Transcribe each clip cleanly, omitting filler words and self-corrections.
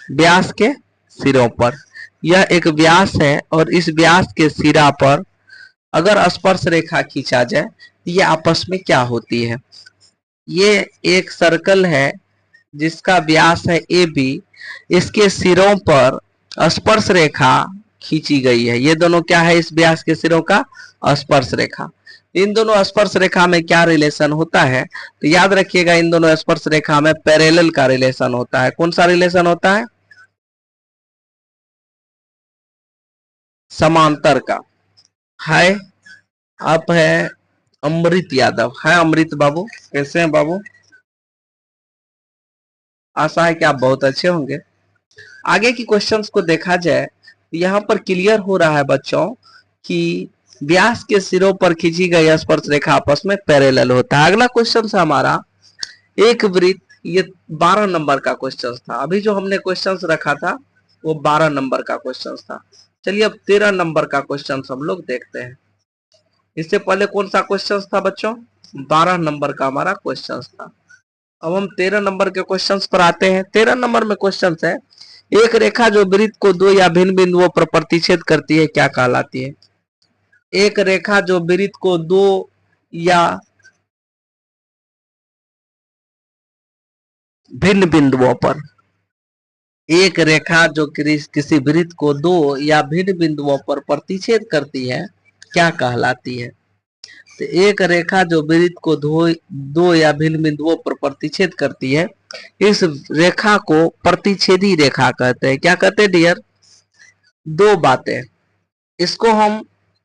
व्यास के सिरों पर। यह एक व्यास है और इस व्यास के सिरा पर अगर स्पर्श रेखा खींचा जाए तो ये आपस में क्या होती है। ये एक सर्कल है जिसका व्यास है ए बी, इसके सिरों पर स्पर्श रेखा खींची गई है। ये दोनों क्या है, इस व्यास के सिरों का स्पर्श रेखा। इन दोनों स्पर्श रेखा में क्या रिलेशन होता है, तो याद रखिएगा इन दोनों स्पर्श रेखा में पैरेलल का रिलेशन होता है। कौन सा रिलेशन होता है, समांतर का। हाय, आप है अमृत यादव। है अमृत बाबू, कैसे हैं बाबू? आशा है कि आप बहुत अच्छे होंगे। आगे की क्वेश्चंस को देखा जाए तो यहाँ पर क्लियर हो रहा है बच्चों कि व्यास के सिरों पर खींची गई स्पर्श रेखा आपस में पैरेलल होता है। अगला क्वेश्चन है हमारा एक वृत्त। ये 12 नंबर का क्वेश्चन था। अभी जो हमने क्वेश्चंस रखा था वो 12 नंबर का क्वेश्चन था। चलिए अब 13 नंबर का क्वेश्चन हम लोग देखते हैं। इससे पहले कौन सा क्वेश्चन था बच्चों, 12 नंबर का हमारा क्वेश्चन था। अब हम 13 नंबर के क्वेश्चंस पर आते हैं। 13 नंबर में क्वेश्चन है एक रेखा जो वृत्त को दो या भिन्न बिंदुओं पर प्रतिच्छेद करती है क्या कहलाती है। एक रेखा जो वृत्त को दो या भिन्न बिंदुओं पर, एक रेखा जो किसी वृत्त को दो या भिन्न बिंदुओं पर प्रतिच्छेद करती है क्या कहलाती है। तो एक रेखा जो वृत्त को दो या भिन्न बिंदुओं पर प्रतिच्छेद करती है इस रेखा को प्रतिच्छेदी रेखा कहते हैं। क्या कहते हैं डियर, दो बातें। इसको हम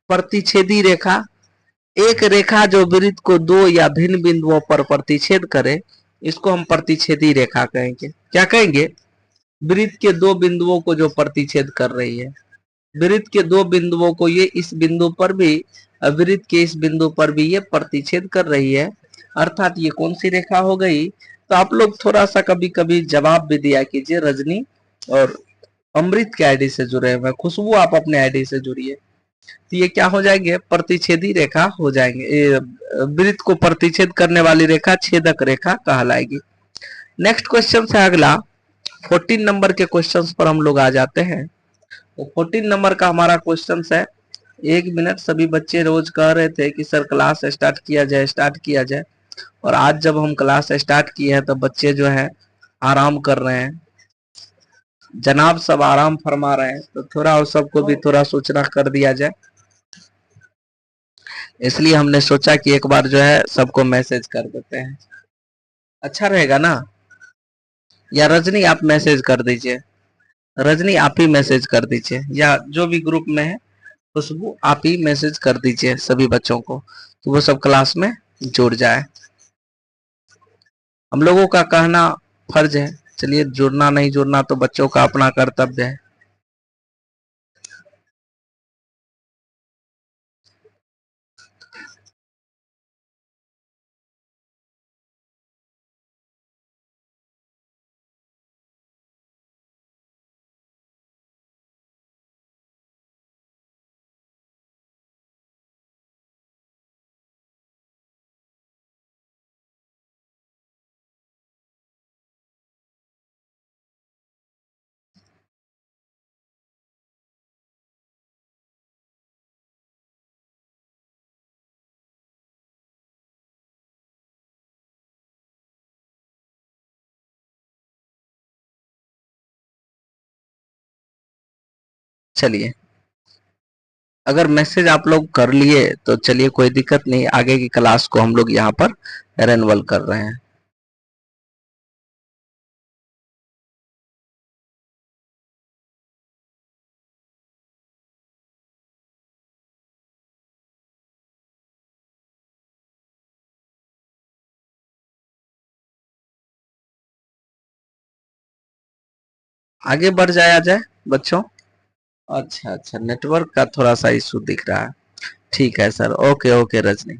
प्रतिच्छेदी रेखा, एक रेखा जो वृत्त को दो या भिन्न बिंदुओं पर प्रतिच्छेद करे इसको हम प्रतिच्छेदी रेखा कहेंगे। क्या कहेंगे, वृत्त के दो बिंदुओं को जो प्रतिच्छेद कर रही है, वृत्त के दो बिंदुओं को ये इस बिंदु पर भी, वृत्त के इस बिंदु पर भी ये प्रतिच्छेद कर रही है, अर्थात ये कौन सी रेखा हो गई। तो आप लोग थोड़ा सा कभी कभी जवाब भी दिया कीजिए। रजनी और अमृत के आईडी से जुड़े हुए, खुशबू आप अपने आईडी से जुड़िए, तो ये क्या हो जाएंगे, प्रतिच्छेदी रेखा हो जाएंगे। वृत्त को प्रतिच्छेद करने वाली रेखा छेदक रेखा कहलाएगी। नेक्स्ट क्वेश्चन है अगला 14 नंबर के क्वेश्चंस पर हम लोग आ जाते हैं। तो 14 नंबर का हमारा क्वेश्चन है, एक मिनट। सभी बच्चे रोज कह रहे थे कि सर क्लास स्टार्ट किया जाए, स्टार्ट किया जाए, और आज जब हम क्लास स्टार्ट किए हैं तो बच्चे जो है आराम कर रहे हैं, जनाब सब आराम फरमा रहे हैं, तो थोड़ा उस सबको भी थोड़ा सूचना कर दिया जाए। इसलिए हमने सोचा कि एक बार जो है सबको मैसेज कर देते हैं, अच्छा रहेगा ना। या रजनी आप मैसेज कर दीजिए, रजनी आप ही मैसेज कर दीजिए, या जो भी ग्रुप में है खुशबू आप ही मैसेज कर दीजिए सभी बच्चों को, तो वो सब क्लास में जुड़ जाए। हम लोगों का कहना फर्ज है, चलिए जुड़ना नहीं जुड़ना तो बच्चों का अपना कर्तव्य है। चलिए अगर मैसेज आप लोग कर लिए तो चलिए कोई दिक्कत नहीं, आगे की क्लास को हम लोग यहाँ पर रनवल कर रहे हैं। आगे बढ़ जाया जाए बच्चों। अच्छा अच्छा, नेटवर्क का थोड़ा सा इशू दिख रहा है। ठीक है सर, ओके ओके रजनी।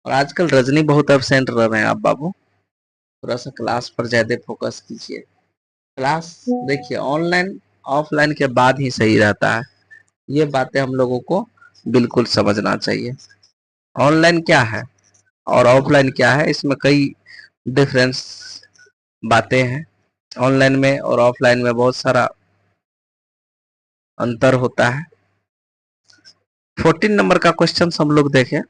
और आजकल रजनी बहुत एब्सेंट रह रहे हैं आप बाबू, थोड़ा सा क्लास पर ज्यादा फोकस कीजिए। क्लास देखिए ऑनलाइन ऑफलाइन के बाद ही सही रहता है, ये बातें हम लोगों को बिल्कुल समझना चाहिए। ऑनलाइन क्या है और ऑफलाइन क्या है, इसमें कई डिफरेंस बातें हैं, ऑनलाइन में और ऑफलाइन में बहुत सारा अंतर होता है। 14 नंबर का क्वेश्चन हम लोग देखें।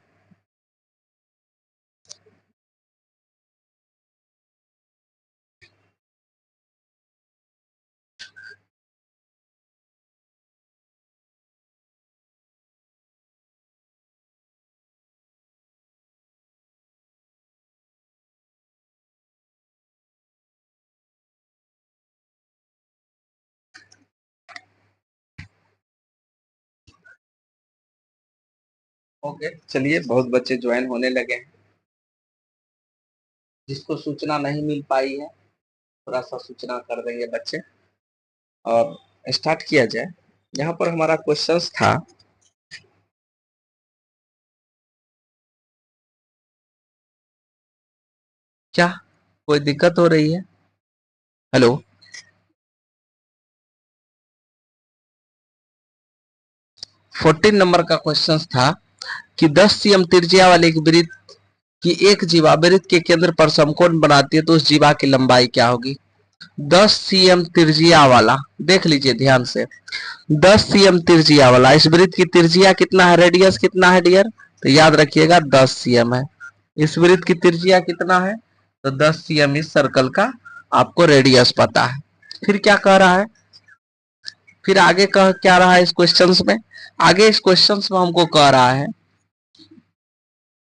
ओके, चलिए, बहुत बच्चे ज्वाइन होने लगे हैं। जिसको सूचना नहीं मिल पाई है थोड़ा सा सूचना कर देंगे बच्चे और स्टार्ट किया जाए। यहाँ पर हमारा क्वेश्चंस था, क्या कोई दिक्कत हो रही है? हेलो। 14 नंबर का क्वेश्चन था कि 10 सीएम त्रिज्या वाले एक वृत्त की एक जीवा वृत्त के केंद्र पर समकोण बनाती है तो उस जीवा की लंबाई क्या होगी? 10 सीएम त्रिज्या वाला, देख लीजिए ध्यान से, 10 सीएम त्रिज्या वाला, इस वृत्त की त्रिज्या कितना है, रेडियस कितना है डियर? तो याद रखिएगा 10 सीएम है। इस वृत्त की त्रिज्या कितना है? तो 10 सीएम इस सर्कल का आपको रेडियस पता है। फिर क्या कह रहा है, फिर आगे कह क्या रहा है इस क्वेश्चंस में? आगे इस क्वेश्चंस में हमको कह रहा है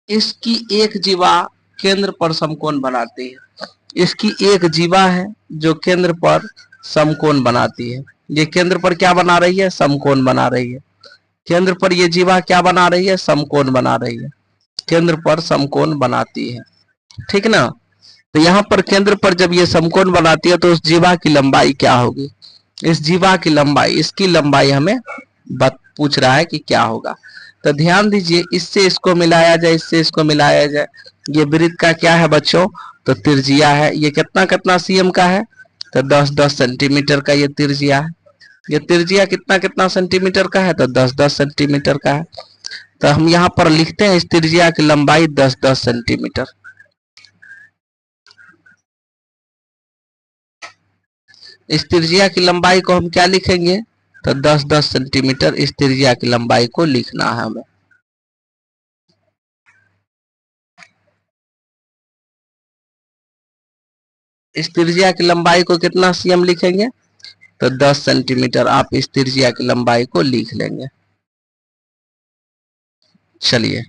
इसकी एक जीवा केंद्र पर समकोण बनाती है। इसकी एक जीवा है जो केंद्र पर समकोण बनाती है। ये केंद्र पर क्या बना रही है? समकोण बना रही है। केंद्र पर ये जीवा क्या बना रही है? समकोण बना रही है। केंद्र पर समकोण बनाती है, ठीक ना? तो यहाँ पर केंद्र पर जब ये समकोण बनाती है तो उस जीवा की लंबाई क्या होगी? इस जीवा की लंबाई, इसकी लंबाई हमें पूछ रहा है कि क्या होगा। तो ध्यान दीजिए, इससे इसको मिलाया जाए, इससे इसको मिलाया जाए। ये वृत्त का क्या है बच्चों? तो त्रिज्या है। ये कितना कितना सीएम का है? तो 10-10 सेंटीमीटर का ये त्रिज्या है। ये त्रिज्या कितना कितना सेंटीमीटर का है? तो 10-10 सेंटीमीटर का है। तो हम यहाँ पर लिखते हैं इस त्रिज्या की लंबाई 10-10 सेंटीमीटर। इस त्रिज्या की लंबाई को हम क्या लिखेंगे? तो 10-10 सेंटीमीटर इस त्रिज्या की लंबाई को लिखना है हमें। इस त्रिज्या की लंबाई को कितना सीएम लिखेंगे? तो 10 सेंटीमीटर आप इस त्रिज्या की लंबाई को लिख लेंगे। चलिए,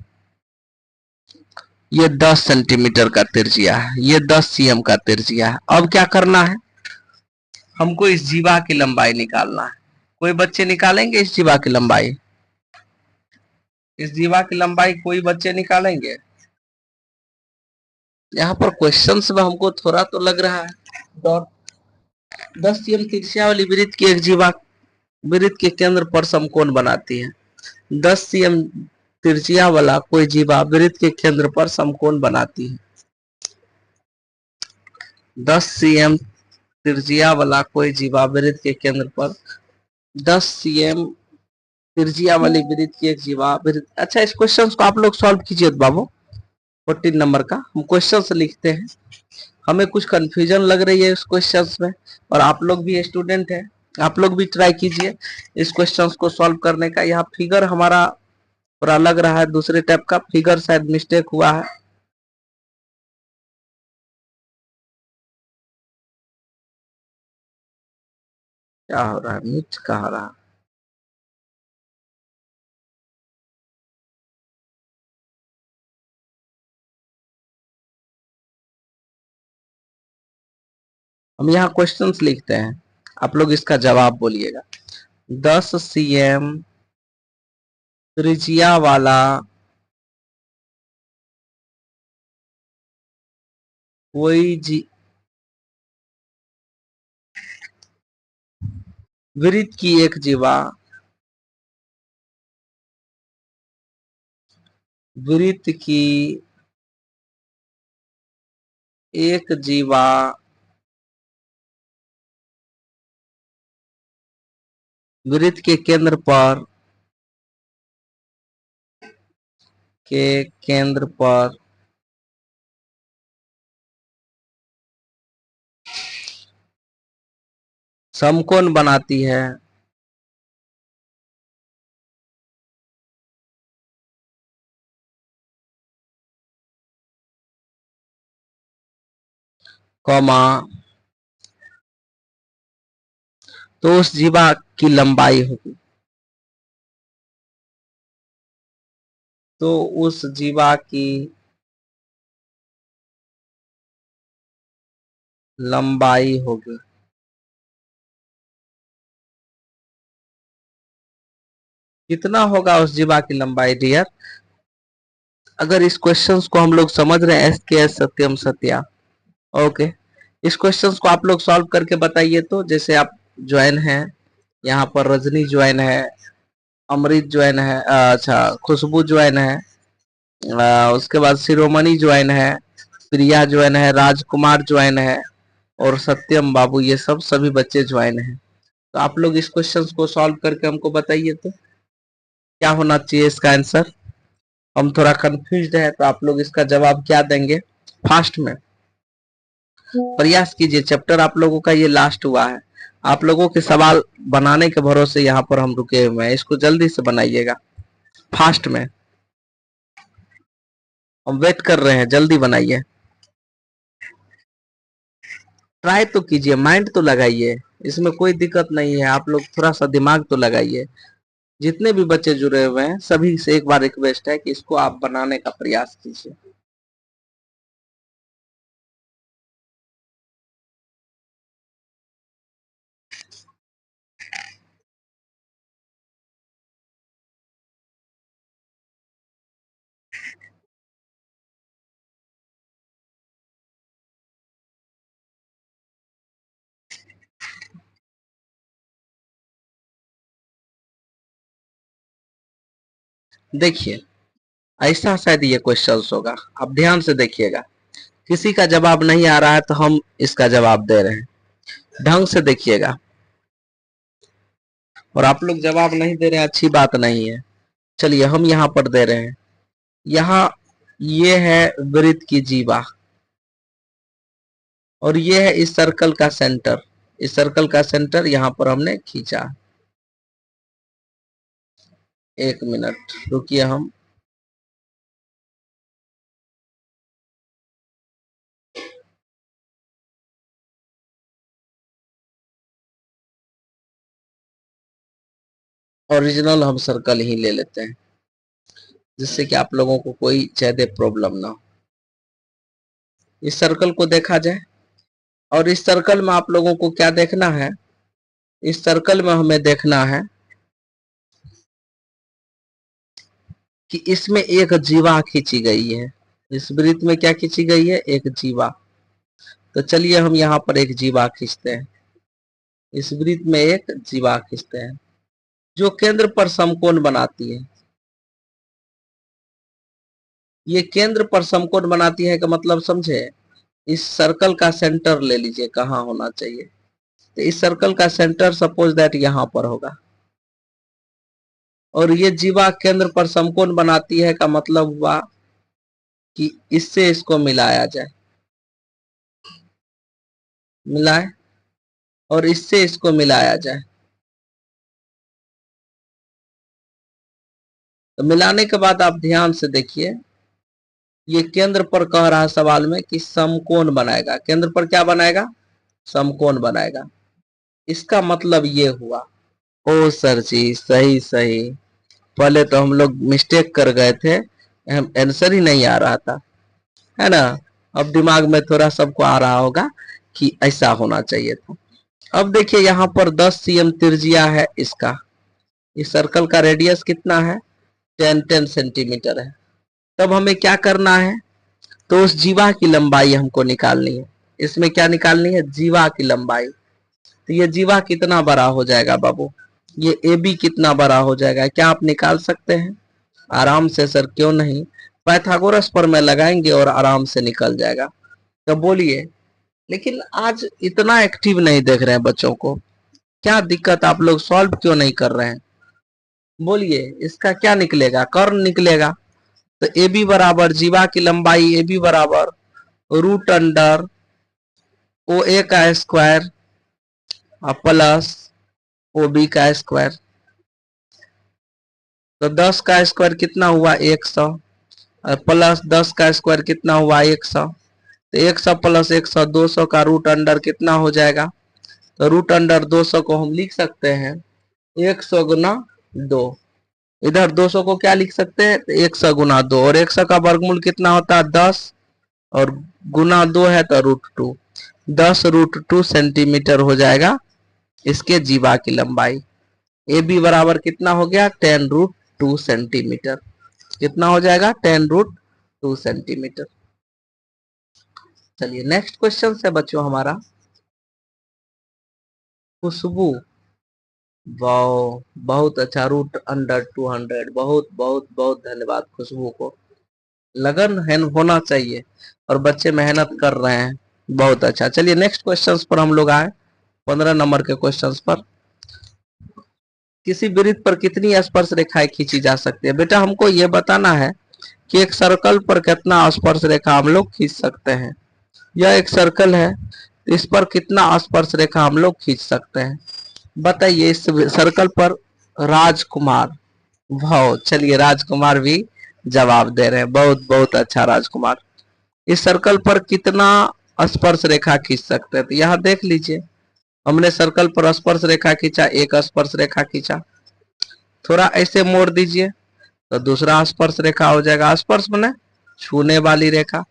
ये 10 सेंटीमीटर का त्रिज्या है, ये 10 सीएम का त्रिज्या है। अब क्या करना है, हमको इस जीवा की लंबाई निकालना है। कोई बच्चे निकालेंगे इस जीवा की लंबाई? इस जीवा की लंबाई कोई बच्चे निकालेंगे? यहाँ पर क्वेश्चंस में हमको थोड़ा तो लग रहा है डॉट। 10 सीएम त्रिज्या वाली वृत्त की एक जीवा वृत्त के केंद्र पर समकोण बनाती है। 10 सीएम त्रिज्या वाला कोई जीवा वृत्त के केंद्र पर समकोण बनाती है। 10 सीएम त्रिज्या वाला कोई जीवा वृत्त के केंद्र पर, 10 सीएम त्रिज्या वाली वृत्त की एक जीवा वृत्त। अच्छा, इस क्वेश्चन को आप लोग सॉल्व कीजिए बाबू। 14 नंबर का हम क्वेश्चन लिखते हैं। हमें कुछ कंफ्यूजन लग रही है इस क्वेश्चन में, और आप लोग भी स्टूडेंट हैं, आप लोग भी ट्राई कीजिए इस क्वेश्चन को सॉल्व करने का। यहाँ फिगर हमारा थोड़ा लग रहा है दूसरे टाइप का, फिगर शायद मिस्टेक हुआ है। क्या हो रहा है, मिट कहा रहा? हम यहाँ क्वेश्चंस लिखते हैं, आप लोग इसका जवाब बोलिएगा। 10 सीएम त्रिज्या वाला कोई वृत्त की एक जीवा वृत्त की एक जीवा वृत्त के केंद्र पर केंद्र पर समकोण बनाती है, कॉमा, तो उस जीवा की लंबाई होगी, तो उस जीवा की लंबाई होगी। कितना होगा उस जीवा की लंबाई डियर? अगर इस क्वेश्चंस को हम लोग समझ रहे हैं, एस के एस सत्यम सत्या, ओके, इस क्वेश्चंस को आप लोग सॉल्व करके बताइए। तो जैसे आप ज्वाइन हैं, यहाँ पर रजनी ज्वाइन है, अमृत ज्वाइन है, अच्छा खुशबू ज्वाइन है, उसके बाद शिरोमणि ज्वाइन है, प्रिया ज्वाइन है, राजकुमार ज्वाइन है, और सत्यम बाबू, ये सब सभी बच्चे ज्वाइन हैं। तो आप लोग इस क्वेश्चन को सॉल्व करके हमको बताइए तो क्या होना चाहिए इसका आंसर। हम थोड़ा कंफ्यूज है, तो आप लोग इसका जवाब क्या देंगे फास्ट में प्रयास कीजिए। चैप्टर आप लोगों का ये लास्ट हुआ है, आप लोगों के सवाल बनाने के भरोसे यहाँ पर हम रुके हुए हैं, इसको जल्दी से बनाइएगा फास्ट में, हम वेट कर रहे हैं, जल्दी बनाइए। ट्राई तो कीजिए, माइंड तो लगाइए, इसमें कोई दिक्कत नहीं है, आप लोग थोड़ा सा दिमाग तो लगाइए। जितने भी बच्चे जुड़े हुए हैं सभी से एक बार रिक्वेस्ट है कि इसको आप बनाने का प्रयास कीजिए। देखिए, ऐसा शायद ये क्वेश्चन होगा, आप ध्यान से देखिएगा। किसी का जवाब नहीं आ रहा है तो हम इसका जवाब दे रहे हैं, ढंग से देखिएगा। और आप लोग जवाब नहीं दे रहे हैं, अच्छी बात नहीं है। चलिए हम यहाँ पर दे रहे हैं, यहाँ ये है वृत्त की जीवा, और ये है इस सर्कल का सेंटर, इस सर्कल का सेंटर यहाँ पर हमने खींचा। एक मिनट रुकिए, हम ओरिजिनल हम सर्कल ही ले लेते हैं, जिससे कि आप लोगों को कोई ज्यादा प्रॉब्लम ना हो। इस सर्कल को देखा जाए, और इस सर्कल में आप लोगों को क्या देखना है, इस सर्कल में हमें देखना है कि इसमें एक जीवा खींची गई है, इस वृत्त में क्या खींची गई है, एक जीवा। तो चलिए हम यहाँ पर एक जीवा खींचते हैं, इस वृत्त में एक जीवा खींचते हैं जो केंद्र पर समकोण बनाती है। ये केंद्र पर समकोण बनाती है का मतलब समझे, इस सर्कल का सेंटर ले लीजिए, कहाँ होना चाहिए, तो इस सर्कल का सेंटर सपोज दैट यहाँ पर होगा, और ये जीवा केंद्र पर समकोण बनाती है का मतलब हुआ कि इससे इसको मिलाया जाए, मिलाए, और इससे इसको मिलाया जाए। तो मिलाने के बाद आप ध्यान से देखिए, ये केंद्र पर कह रहा है सवाल में कि समकोण बनाएगा, केंद्र पर क्या बनाएगा, समकोण बनाएगा। इसका मतलब ये हुआ, ओ सर जी सही सही, पहले तो हम लोग मिस्टेक कर गए थे, आंसर ही नहीं आ रहा था, है ना। अब दिमाग में थोड़ा सबको आ रहा होगा कि ऐसा होना चाहिए था। अब देखिए यहाँ पर 10 cm त्रिज्या है इसका, इस सर्कल का रेडियस कितना है, 10 सेंटीमीटर है। तब हमें क्या करना है, तो उस जीवा की लंबाई हमको निकालनी है। इसमें क्या निकालनी है, जीवा की लंबाई। तो ये जीवा कितना बड़ा हो जाएगा बाबू, ये ए बी कितना बड़ा हो जाएगा, क्या आप निकाल सकते हैं? आराम से सर, क्यों नहीं, पाइथागोरस पर में लगाएंगे और आराम से निकल जाएगा। तो बोलिए, लेकिन आज इतना एक्टिव नहीं देख रहे हैं बच्चों को, क्या दिक्कत, आप लोग सॉल्व क्यों नहीं कर रहे हैं? बोलिए इसका क्या निकलेगा, कर्ण निकलेगा। तो ए बी बराबर जीवा की लंबाई ए बी बराबर रूट अंडर ओ ए का स्क्वायर और प्लस OB का स्क्वायर। तो 10 का स्क्वायर कितना हुआ 100, और प्लस 10 का स्क्वायर कितना हुआ 100। तो 100 प्लस 100 200 का रूट अंडर कितना हो जाएगा। तो रूट अंडर 200 को हम लिख सकते हैं 100 गुना 2। इधर 200 को क्या लिख सकते हैं 100 गुना 2, और 100 का वर्गमूल कितना होता है 10, और गुना 2 है तो √2। 10√2 सेंटीमीटर हो जाएगा इसके जीवा की लंबाई। AB बराबर कितना हो गया 10√2 सेंटीमीटर। कितना हो जाएगा 10√2 सेंटीमीटर। चलिए नेक्स्ट क्वेश्चन से बच्चों हमारा खुशबू। वाओ बहुत अच्छा, √200। बहुत बहुत बहुत धन्यवाद खुशबू को। लगन है होना चाहिए और बच्चे मेहनत कर रहे हैं, बहुत अच्छा। चलिए नेक्स्ट क्वेश्चंस पर हम लोग आए, 15 नंबर के क्वेश्चंस पर। किसी वृत्त पर कितनी स्पर्श रेखाएं खींची जा सकती है। बेटा हमको ये बताना है कि एक सर्कल पर कितना स्पर्श रेखा हम लोग खींच सकते हैं। यह एक सर्कल है, इस पर कितना स्पर्श रेखा हम लोग खींच सकते हैं बताइए। इस सर्कल पर राजकुमार, वाह चलिए राजकुमार भी जवाब दे रहे हैं, बहुत बहुत अच्छा राजकुमार। इस सर्कल पर कितना स्पर्श रेखा खींच सकते हैं, तो यहाँ देख लीजिए हमने सर्कल पर स्पर्श रेखा खींचा, एक स्पर्श रेखा खींचा। थोड़ा ऐसे मोड़ दीजिए तो दूसरा स्पर्श रेखा हो जाएगा। स्पर्श माने छूने वाली रेखा।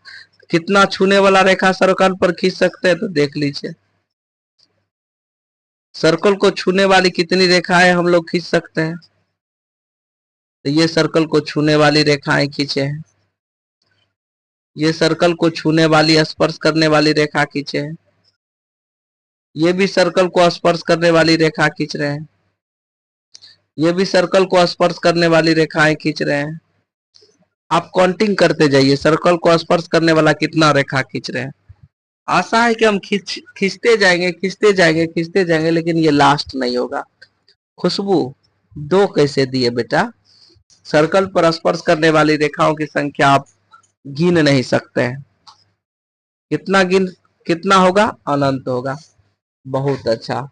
कितना छूने वाला रेखा सर्कल पर खींच सकते हैं, तो देख लीजिए सर्कल को छूने वाली कितनी रेखाएं हम लोग खींच सकते हैं। तो ये सर्कल को छूने वाली रेखाएं खींचे हैं, ये सर्कल को छूने वाली स्पर्श करने वाली रेखा खींचे हैं, ये भी सर्कल को स्पर्श करने वाली रेखा खींच रहे हैं, ये भी सर्कल को स्पर्श करने वाली रेखाएं खींच रहे हैं। आप काउंटिंग करते जाइए सर्कल को स्पर्श करने वाला कितना रेखा खींच रहे हैं। आशा है कि हम खींचते जाएंगे खींचते जाएंगे खींचते जाएंगे, लेकिन ये लास्ट नहीं होगा। खुशबू 2 कैसे दिए बेटा। सर्कल पर स्पर्श करने वाली रेखाओं की संख्या आप गिन नहीं सकते हैं। कितना गिन कितना होगा अनंत होगा। बहुत अच्छा।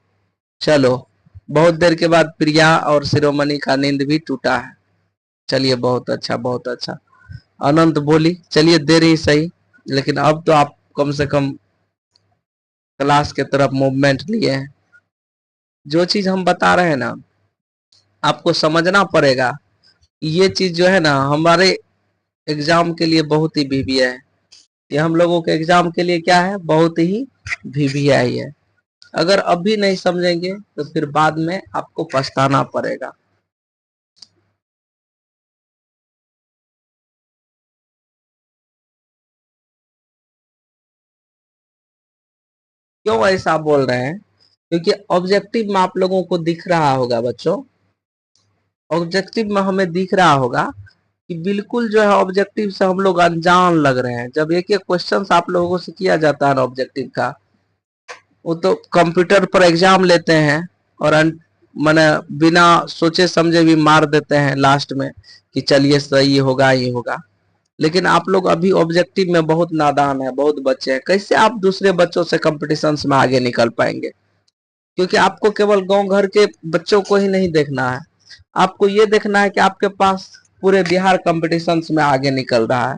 चलो बहुत देर के बाद प्रिया और शिरोमणि का नींद भी टूटा है। चलिए बहुत अच्छा बहुत अच्छा। अनंत बोली चलिए देर ही सही, लेकिन अब तो आप कम से कम क्लास के तरफ मूवमेंट लिए हैं। जो चीज हम बता रहे हैं ना आपको समझना पड़ेगा। ये चीज जो है ना हमारे एग्जाम के लिए बहुत ही वीवीआई है। ये हम लोगों के एग्जाम के लिए क्या है बहुत ही वीवीआई है। अगर अभी नहीं समझेंगे तो फिर बाद में आपको पछताना पड़ेगा। क्यों ऐसा बोल रहे हैं, क्योंकि ऑब्जेक्टिव में आप लोगों को दिख रहा होगा बच्चों, ऑब्जेक्टिव में हमें दिख रहा होगा कि बिल्कुल जो है ऑब्जेक्टिव से हम लोग अनजान लग रहे हैं। जब एक एक क्वेश्चन आप लोगों से किया जाता है ना ऑब्जेक्टिव का, वो तो कंप्यूटर पर एग्जाम लेते हैं और मैंने बिना सोचे समझे भी मार देते हैं लास्ट में कि चलिए सही होगा ये होगा। लेकिन आप लोग अभी ऑब्जेक्टिव में बहुत नादान है, बहुत बच्चे हैं। कैसे आप दूसरे बच्चों से कंपटीशन में आगे निकल पाएंगे, क्योंकि आपको केवल गांव घर के बच्चों को ही नहीं देखना है, आपको ये देखना है कि आपके पास पूरे बिहार कंपटीशन में आगे निकल रहा है।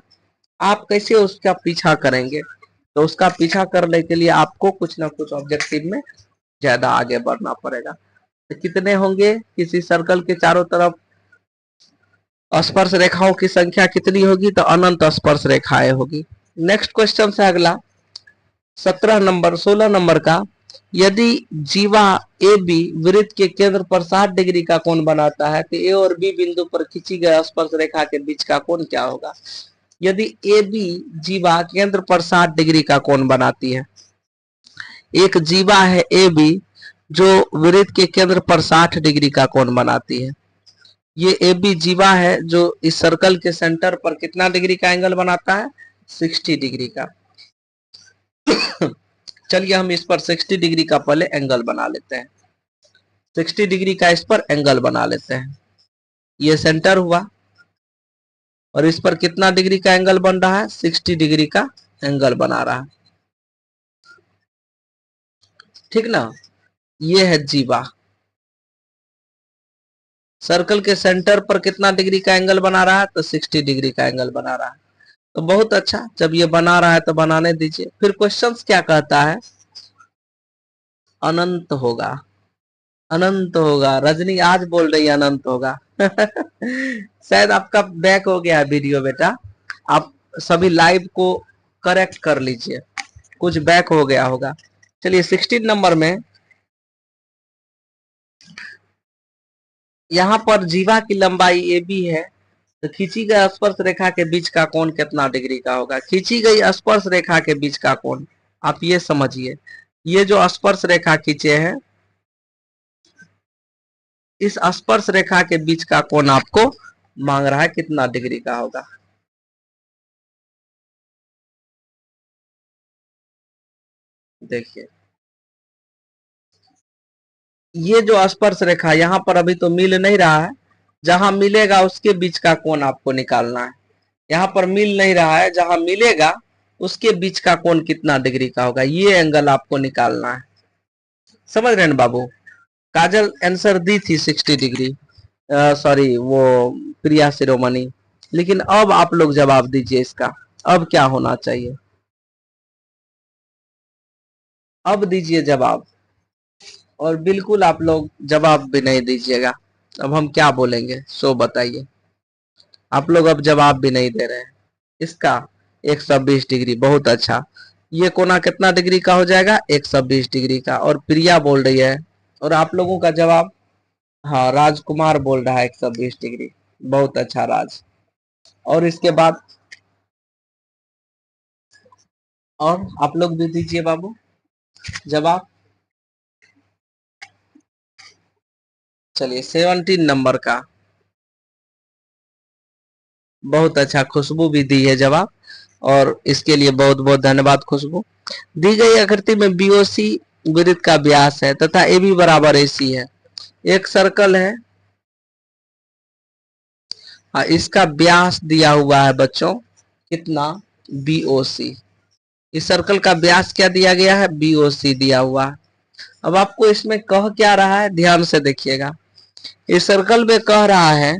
आप कैसे उसका पीछा करेंगे, तो उसका पीछा करने के लिए आपको कुछ ना कुछ ऑब्जेक्टिव में ज्यादा आगे बढ़ना पड़ेगा। तो कितने होंगे किसी सर्कल के चारों तरफ स्पर्श रेखाओं की संख्या कितनी होगी, तो अनंत स्पर्श रेखाएं होगी। नेक्स्ट क्वेश्चन है अगला 16 नंबर का। यदि जीवा ए बी वृत्त के केंद्र पर 60 डिग्री का कोण बनाता है तो ए और बी बिंदु पर खींची गई स्पर्श रेखा के बीच का कोण क्या होगा। यदि ए बी जीवा केंद्र पर 60 डिग्री का कोण बनाती है, एक जीवा है ए बी जो वृत्त के केंद्र पर 60 डिग्री का कोण बनाती है। ये ए बी जीवा है जो इस सर्कल के सेंटर पर कितना डिग्री का एंगल बनाता है 60 डिग्री का। चलिए हम इस पर 60 डिग्री का पहले एंगल बना लेते हैं। 60 डिग्री का इस पर एंगल बना लेते हैं। ये सेंटर हुआ और इस पर कितना डिग्री का एंगल बन रहा है 60 डिग्री का एंगल बना रहा है, ठीक ना। ये है जीवा। सर्कल के सेंटर पर कितना डिग्री का एंगल बना रहा है? तो 60 डिग्री का एंगल बना रहा है। तो बहुत अच्छा, जब ये बना रहा है तो बनाने दीजिए। फिर क्वेश्चंस क्या कहता है? अनंत होगा, अनंत होगा। रजनी आज बोल रही है अनंत होगा। शायद आपका बैक हो गया वीडियो बेटा, आप सभी लाइव को करेक्ट कर लीजिए, कुछ बैक हो गया होगा। चलिए 16 नंबर में, यहाँ पर जीवा की लंबाई ए बी है, तो खींची गई स्पर्श रेखा के बीच का कोण कितना डिग्री का होगा? खींची गई स्पर्श रेखा के बीच का कोण, आप ये समझिए, ये जो स्पर्श रेखा खींचे हैं, इस स्पर्श रेखा के बीच का कोण आपको मांग रहा है कितना डिग्री का होगा। देखिए, ये जो स्पर्श रेखा यहाँ पर अभी तो मिल नहीं रहा है, जहां मिलेगा उसके बीच का कोण आपको निकालना है। यहाँ पर मिल नहीं रहा है, जहां मिलेगा उसके बीच का कोण कितना डिग्री का होगा, ये एंगल आपको निकालना है। समझ रहे हैं बाबू? काजल आंसर दी थी 60 डिग्री, सॉरी वो प्रिया शिरोमणि, लेकिन अब आप लोग जवाब दीजिए इसका, अब क्या होना चाहिए? अब दीजिए जवाब। और बिल्कुल आप लोग जवाब भी नहीं दीजिएगा, अब हम क्या बोलेंगे, सो बताइए। आप लोग अब जवाब भी नहीं दे रहे हैं इसका। 120 डिग्री, बहुत अच्छा। ये कोना कितना डिग्री का हो जाएगा? 120 डिग्री का। और प्रिया बोल रही है, और आप लोगों का जवाब? हाँ, राजकुमार बोल रहा है 120 डिग्री। बहुत अच्छा राज। और इसके बाद और आप लोग भी दीजिए बाबू जवाब। चलिए 17 नंबर का, बहुत अच्छा, खुशबू भी दी है जवाब, और इसके लिए बहुत बहुत धन्यवाद खुशबू। दी गई आकृति में बीओसी वृत्त का व्यास है तथा ए बी बराबर एसी है। एक सर्कल है, इसका व्यास दिया हुआ है बच्चों कितना? बीओसी। इस सर्कल का व्यास क्या दिया गया है? बीओसी दिया हुआ। अब आपको इसमें कह क्या रहा है, ध्यान से देखिएगा। इस सर्कल में कह रहा है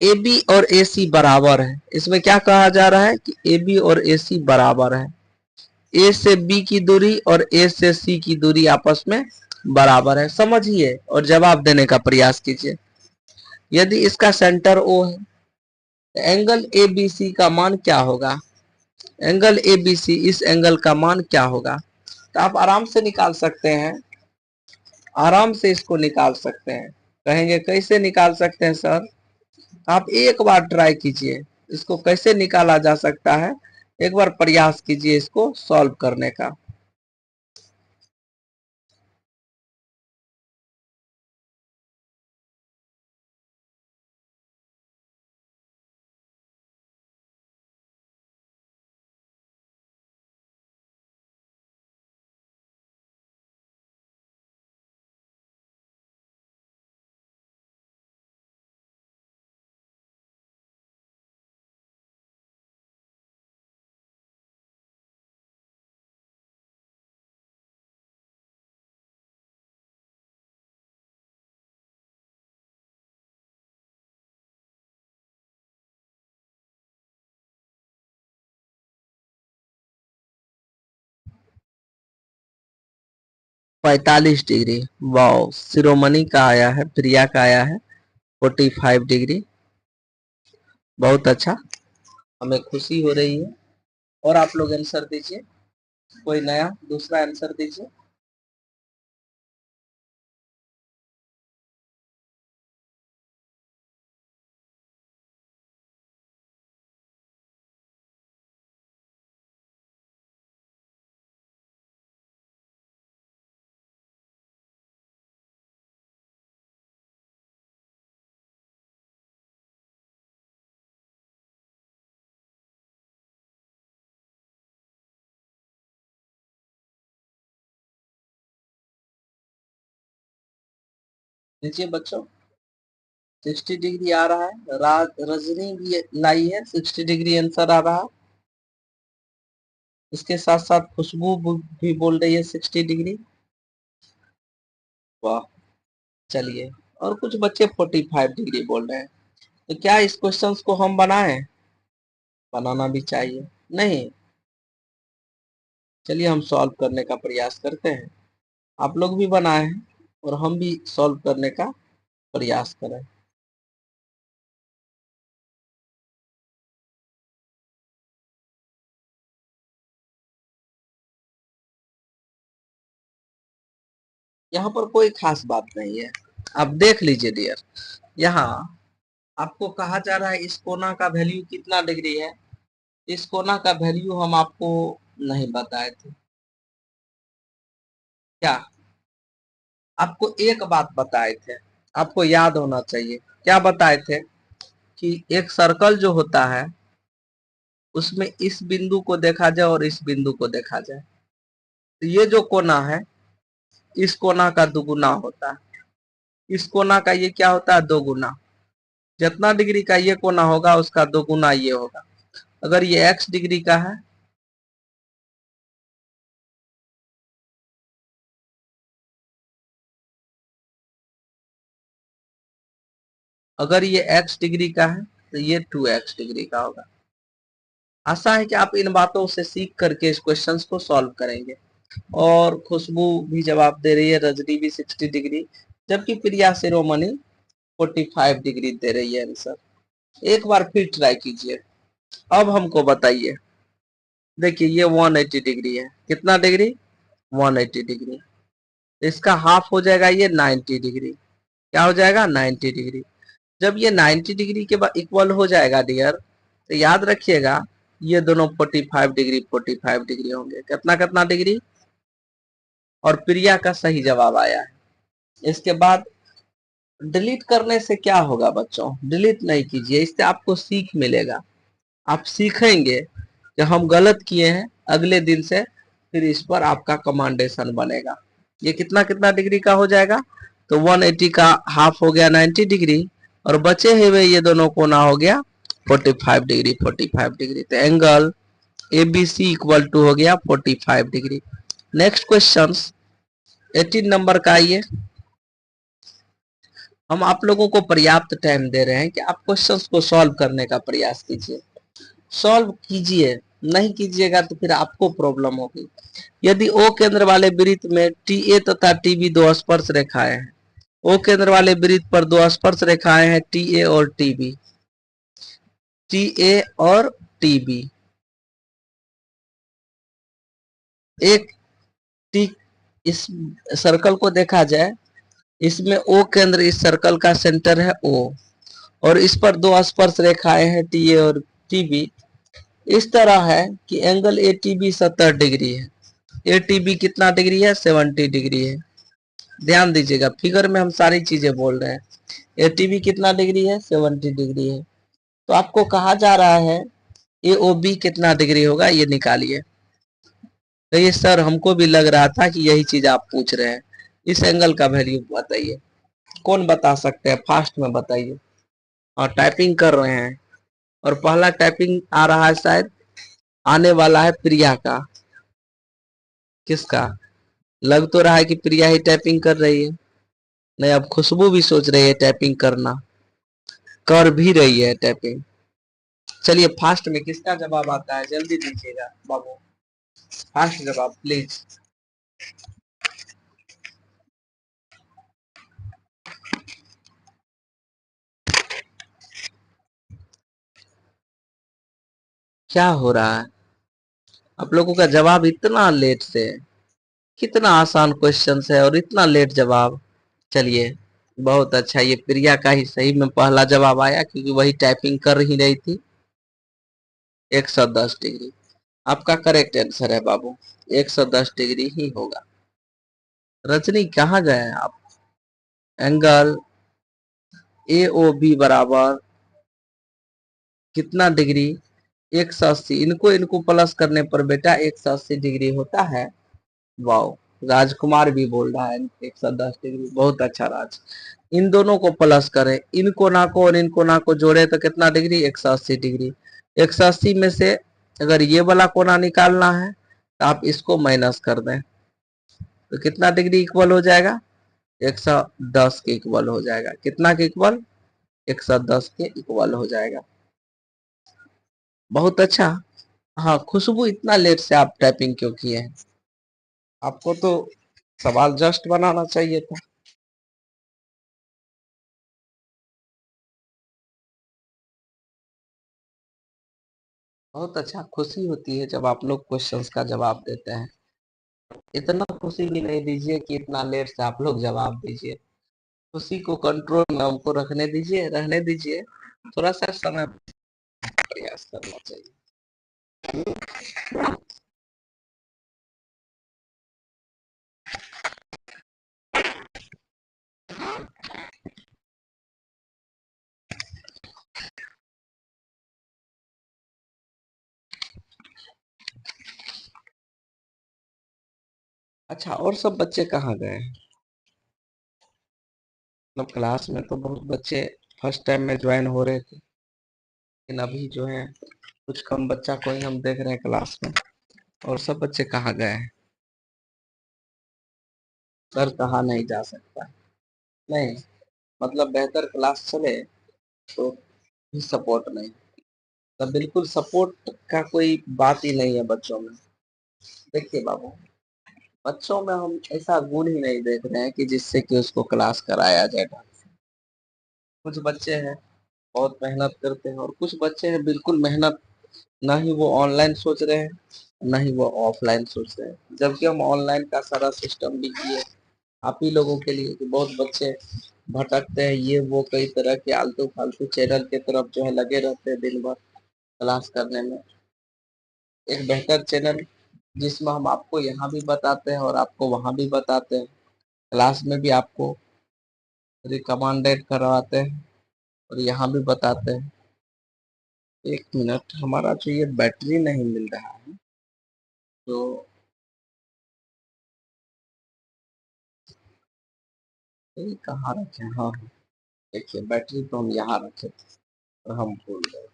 ए बी और ए सी बराबर है। इसमें क्या कहा जा रहा है कि ए बी और ए सी बराबर है। ए से बी की दूरी और ए से सी की दूरी आपस में बराबर है, समझिए और जवाब देने का प्रयास कीजिए। यदि इसका सेंटर ओ है, तो एंगल ए बी सी का मान क्या होगा? एंगल ए बी सी, इस एंगल का मान क्या होगा? तो आप आराम से निकाल सकते हैं, आराम से इसको निकाल सकते हैं। कहेंगे कैसे निकाल सकते हैं सर? आप एक बार ट्राई कीजिए, इसको कैसे निकाला जा सकता है, एक बार प्रयास कीजिए इसको सॉल्व करने का। पैतालीस डिग्री। वाओ, शिरोमणि का आया है, प्रिया का आया है 45 डिग्री। बहुत अच्छा, हमें खुशी हो रही है। और आप लोग आंसर दीजिए, कोई नया दूसरा आंसर दीजिए। दीजिए बच्चों, 60 डिग्री आ रहा है, रजनी भी लाई है 60 डिग्री आंसर आ रहा है। इसके साथ साथ खुशबू भी बोल रही है 60 डिग्री। वाह, चलिए। और कुछ बच्चे 45 डिग्री बोल रहे हैं, तो क्या इस क्वेश्चंस को हम बनाएं? बनाना भी चाहिए, नहीं? चलिए हम सॉल्व करने का प्रयास करते हैं। आप लोग भी बनाए हैं और हम भी सॉल्व करने का प्रयास करें। यहाँ पर कोई खास बात नहीं है, आप देख लीजिए डियर। यहाँ आपको कहा जा रहा है इस कोना का वैल्यू कितना डिग्री है। इस कोना का वैल्यू हम आपको नहीं बताए थे क्या? आपको एक बात बताए थे, आपको याद होना चाहिए। क्या बताए थे? कि एक सर्कल जो होता है उसमें इस बिंदु को देखा जाए और इस बिंदु को देखा जाए, तो ये जो कोना है इस कोना का दुगुना होता है। इस कोना का ये क्या होता है? दो गुना। जितना डिग्री का ये कोना होगा उसका दो गुना ये होगा। अगर ये x डिग्री का है, अगर ये x डिग्री का है तो ये 2x डिग्री का होगा। आशा है कि आप इन बातों से सीख करके इस क्वेश्चंस को सॉल्व करेंगे। और खुशबू भी जवाब दे रही है, रजनी भी 60 डिग्री, जबकि प्रिया शिरोमणि 45 डिग्री दे रही है आंसर। एक बार फिर ट्राई कीजिए। अब हमको बताइए, देखिए ये 180 डिग्री है। कितना डिग्री? 180 डिग्री। इसका हाफ हो जाएगा ये 90 डिग्री। क्या हो जाएगा? 90 डिग्री। जब ये 90 डिग्री के बाद इक्वल हो जाएगा डियर, तो याद रखिएगा ये दोनों 45 डिग्री 45 डिग्री होंगे। कितना कितना डिग्री? और प्रिया का सही जवाब आया है। इसके बाद डिलीट करने से क्या होगा बच्चों? डिलीट नहीं कीजिए, इससे आपको सीख मिलेगा। आप सीखेंगे कि हम गलत किए हैं, अगले दिन से फिर इस पर आपका कमांडेशन बनेगा। ये कितना कितना डिग्री का हो जाएगा? तो 180 का हाफ हो गया 90 डिग्री, और बचे हुए ये दोनों कोना हो गया 45 डिग्री 45 डिग्री। तो angle A B C equal to हो गया 45 डिग्री। नेक्स्ट क्वेश्चन 18 नंबर का आइए। हम आप लोगों को पर्याप्त टाइम दे रहे हैं कि आप क्वेश्चंस को सॉल्व करने का प्रयास कीजिए। सॉल्व कीजिए, नहीं कीजिएगा तो फिर आपको प्रॉब्लम होगी। यदि ओ केंद्र वाले वृत्त में टी ए तथा टी बी दो स्पर्श रेखाएं हैं, ओ केंद्र वाले वृत्त पर दो स्पर्श रेखाएं हैं टी ए और टी बी, टी ए और टी बी। एक टी, इस सर्कल को देखा जाए, इसमें ओ केंद्र इस सर्कल का सेंटर है ओ, और इस पर दो स्पर्श रेखाएं हैं टी ए और टी बी। इस तरह है कि angle A T B 70 degree है। ए टी बी कितना डिग्री है? 70 डिग्री है। ध्यान दीजिएगा, फिगर में हम सारी चीजें बोल रहे हैं। ए टी बी कितना डिग्री है? 70 डिग्री है। तो आपको कहा जा रहा है ए ओ बी कितना डिग्री होगा, ये निकालिए। तो ये सर हमको भी लग रहा था कि यही चीज आप पूछ रहे हैं। इस एंगल का वैल्यू बताइए। कौन बता सकते हैं? फास्ट में बताइए। और टाइपिंग कर रहे हैं, और पहला टाइपिंग आ रहा है, शायद आने वाला है प्रिया का। किसका? लग तो रहा है कि प्रिया ही टाइपिंग कर रही है। नहीं, अब खुशबू भी सोच रही है टाइपिंग करना, कर भी रही है टाइपिंग। चलिए फास्ट में किसका जवाब आता है, जल्दी दीजिएगा बाबू, फास्ट जवाब प्लीज। क्या हो रहा है? आप लोगों का जवाब इतना लेट से? कितना आसान क्वेश्चन है और इतना लेट जवाब। चलिए बहुत अच्छा, ये प्रिया का ही सही में पहला जवाब आया, क्योंकि वही टाइपिंग कर ही रही थी। 110 डिग्री आपका करेक्ट आंसर है बाबू, 110 डिग्री ही होगा। रजनी कहाँ गए हैं आप? एंगल ए ओ बी बराबर कितना डिग्री? 180। इनको इनको प्लस करने पर बेटा 180 डिग्री होता है। वाओ, राजकुमार भी बोल रहा है 110 डिग्री, बहुत अच्छा राज। इन दोनों को प्लस करें, इन कोना को और इन कोना को जोड़े तो कितना डिग्री? 180 डिग्री। 180 में से अगर ये वाला कोना निकालना है तो आप इसको माइनस कर दें, तो कितना डिग्री इक्वल हो जाएगा? 110 के इक्वल हो जाएगा। कितना के इक्वल? 110 के इक्वल हो जाएगा। बहुत अच्छा। हाँ खुशबू, इतना लेट से आप टाइपिंग क्यों किए हैं? आपको तो सवाल जस्ट बनाना चाहिए था। बहुत अच्छा, खुशी होती है जब आप लोग क्वेश्चंस का जवाब देते हैं। इतना खुशी भी नहीं दीजिए कि इतना लेट से आप लोग जवाब दीजिए। खुशी को कंट्रोल में हमको रखने दीजिए, रहने दीजिए। थोड़ा सा समय प्रयास करना चाहिए। अच्छा, और सब बच्चे कहाँ गए हैं? मतलब क्लास में तो बहुत बच्चे फर्स्ट टाइम में ज्वाइन हो रहे थे, लेकिन अभी जो है कुछ कम बच्चा को ही हम देख रहे हैं क्लास में। और सब बच्चे कहाँ गए हैं? सर कहाँ नहीं जा सकता? नहीं, मतलब बेहतर क्लास चले तो भी सपोर्ट नहीं। तब बिल्कुल सपोर्ट का कोई बात ही नहीं है बच्चों में। देखिए बाबू, बच्चों में हम ऐसा गुण ही नहीं देख रहे हैं कि जिससे कि उसको क्लास कराया जाए ढंग से। कुछ बच्चे हैं बहुत मेहनत करते हैं, और कुछ बच्चे हैं बिल्कुल मेहनत ना ही वो ऑनलाइन सोच रहे हैं, ना ही वो ऑफलाइन सोच रहे हैं। जबकि हम ऑनलाइन का सारा सिस्टम भी किए आप ही लोगों के लिए, कि बहुत बच्चे भटकते हैं, ये वो कई तरह के आलतू फालतू चैनल के तरफ जो है लगे रहते हैं दिन भर क्लास करने में। एक बेहतर चैनल जिसमें हम आपको यहाँ भी बताते हैं और आपको वहाँ भी बताते हैं, क्लास में भी आपको रिकमेंडेड करवाते हैं और यहाँ भी बताते हैं। एक मिनट, हमारा जो ये बैटरी नहीं मिल रहा है, तो ये कहाँ रखे? हाँ हाँ, देखिए बैटरी तो हम यहाँ रखे थे और हम भूल गए।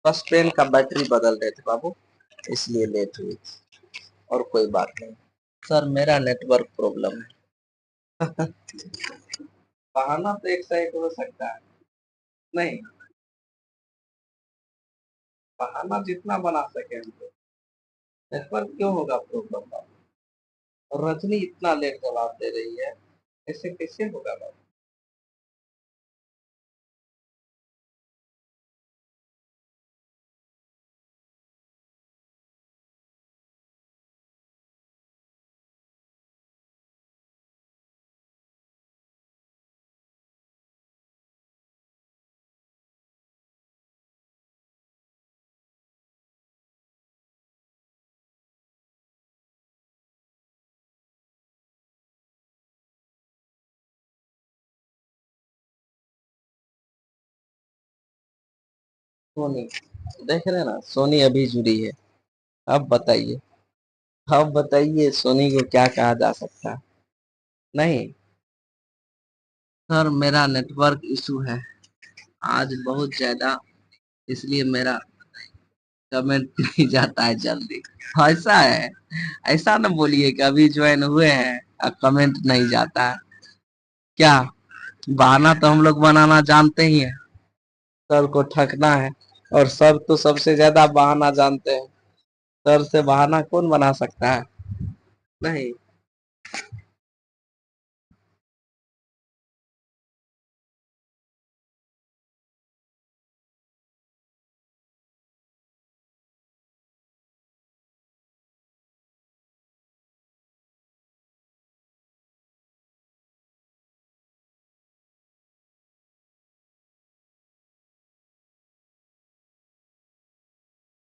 बस पेन का बैटरी बदल रहे थे बाबू, इसलिए लेट हुई थी, और कोई बात नहीं। सर मेरा नेटवर्क प्रॉब्लम है। बहाना तो एक साइड हो सकता है। नहीं, बहाना जितना बना सके हम लोग। नेटवर्क क्यों होगा प्रॉब्लम बाबू? और रजनी इतना लेट जवाब दे रही है, ऐसे कैसे होगा बाबू? सोनी, देख रहे हैं ना, सोनी अभी जुड़ी है। अब बताइए, अब बताइए सोनी को क्या कहा जा सकता है? नहीं सर, मेरा नेटवर्क इशू है आज बहुत ज्यादा, इसलिए मेरा कमेंट नहीं जाता है जल्दी। ऐसा है? ऐसा ना बोलिए कि अभी ज्वाइन हुए हैं और कमेंट नहीं जाता है। क्या बहाना तो हम लोग बनाना जानते ही हैं, सर को ठगना है। और सर तो सबसे ज्यादा बहाना जानते हैं, सर से बहाना कौन बना सकता है? नहीं।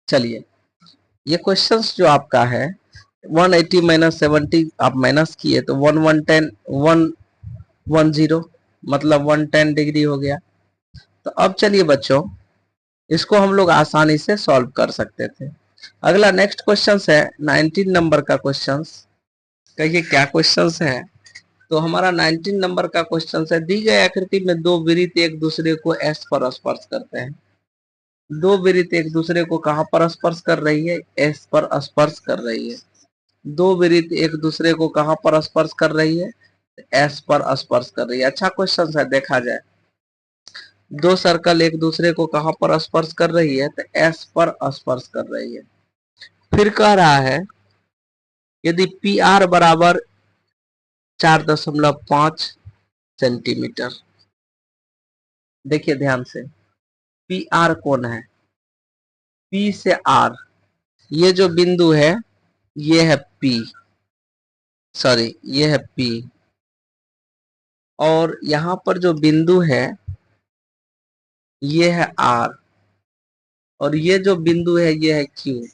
चलिए, ये क्वेश्चंस जो आपका है 180 माइनस 70 आप माइनस किए तो 110 मतलब 110 डिग्री हो गया। तो अब चलिए बच्चों, इसको हम लोग आसानी से सॉल्व कर सकते थे। अगला नेक्स्ट क्वेश्चन है 19 नंबर का क्वेश्चन। कहिए क्या क्वेश्चन है? तो हमारा 19 नंबर का क्वेश्चन है, दी गई आकृति में दो वृत्त एक दूसरे को एस पर स्पर्श करते हैं। दो वृत्त एक दूसरे को कहां पर स्पर्श कर रही है? एस पर स्पर्श कर रही है। दो वृत्त एक दूसरे को कहां पर स्पर्श कर रही है? एस पर स्पर्श कर रही है। अच्छा क्वेश्चन है, देखा जाए। दो सर्कल एक दूसरे को कहां पर स्पर्श कर रही है? तो एस पर स्पर्श कर रही है। फिर कह रहा है यदि पी आर बराबर 4.5 सेंटीमीटर, देखिए ध्यान से, पी आर कौन है? पी से आर, ये जो बिंदु है ये है पी, सॉरी ये है पी, और यहां पर जो बिंदु है ये है आर, और ये जो बिंदु है ये है क्यू।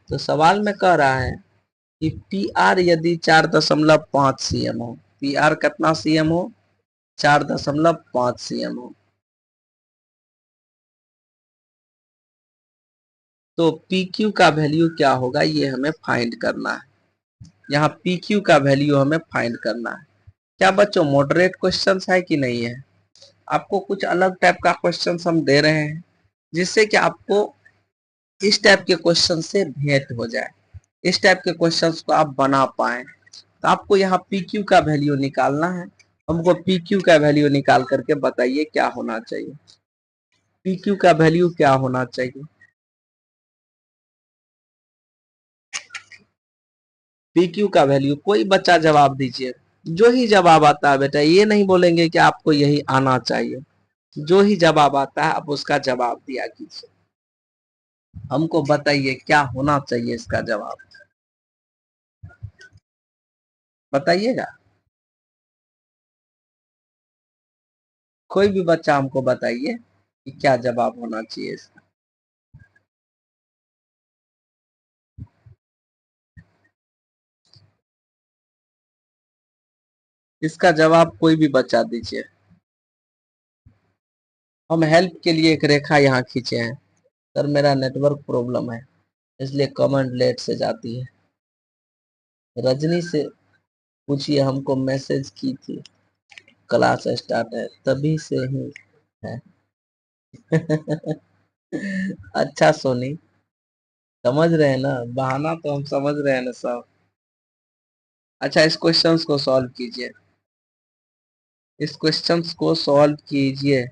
तो सवाल में कह रहा है कि पी आर यदि 4.5 सीएम हो, पी आर कितना सीएम हो? 4.5 सीएम हो, तो पी क्यू का वैल्यू क्या होगा ये हमें फाइंड करना है। यहाँ पी क्यू का वैल्यू हमें फाइंड करना है। क्या बच्चों मॉडरेट क्वेश्चन है कि नहीं है? आपको कुछ अलग टाइप का क्वेश्चन हम दे रहे हैं जिससे कि आपको इस टाइप के क्वेश्चन से भेंट हो जाए, इस टाइप के क्वेश्चंस को आप बना पाए। तो आपको यहाँ पी क्यू का वैल्यू निकालना है। हमको पी क्यू का वैल्यू निकाल करके बताइए क्या होना चाहिए। पी क्यू का वैल्यू क्या होना चाहिए? पी क्यू का वैल्यू कोई बच्चा जवाब दीजिए। जो ही जवाब आता है बेटा, ये नहीं बोलेंगे कि आपको यही आना चाहिए, जो ही जवाब आता है आप उसका जवाब दिया कीजिए। हमको बताइए क्या होना चाहिए इसका जवाब, बताइएगा। कोई भी बच्चा हमको बताइए कि क्या जवाब होना चाहिए इसका। इसका जवाब कोई भी बच्चा दीजिए। हम हेल्प के लिए एक रेखा यहाँ खींचे हैं। सर मेरा नेटवर्क प्रॉब्लम है इसलिए कमेंट लेट से जाती है। रजनी से पूछिए, हमको मैसेज की थी, क्लास स्टार्ट है तभी से ही है। अच्छा सोनी, समझ रहे हैं ना, बहाना तो हम समझ रहे हैं ना सब। अच्छा इस क्वेश्चंस को सॉल्व कीजिए, इस क्वेश्चंस को सॉल्व कीजिए।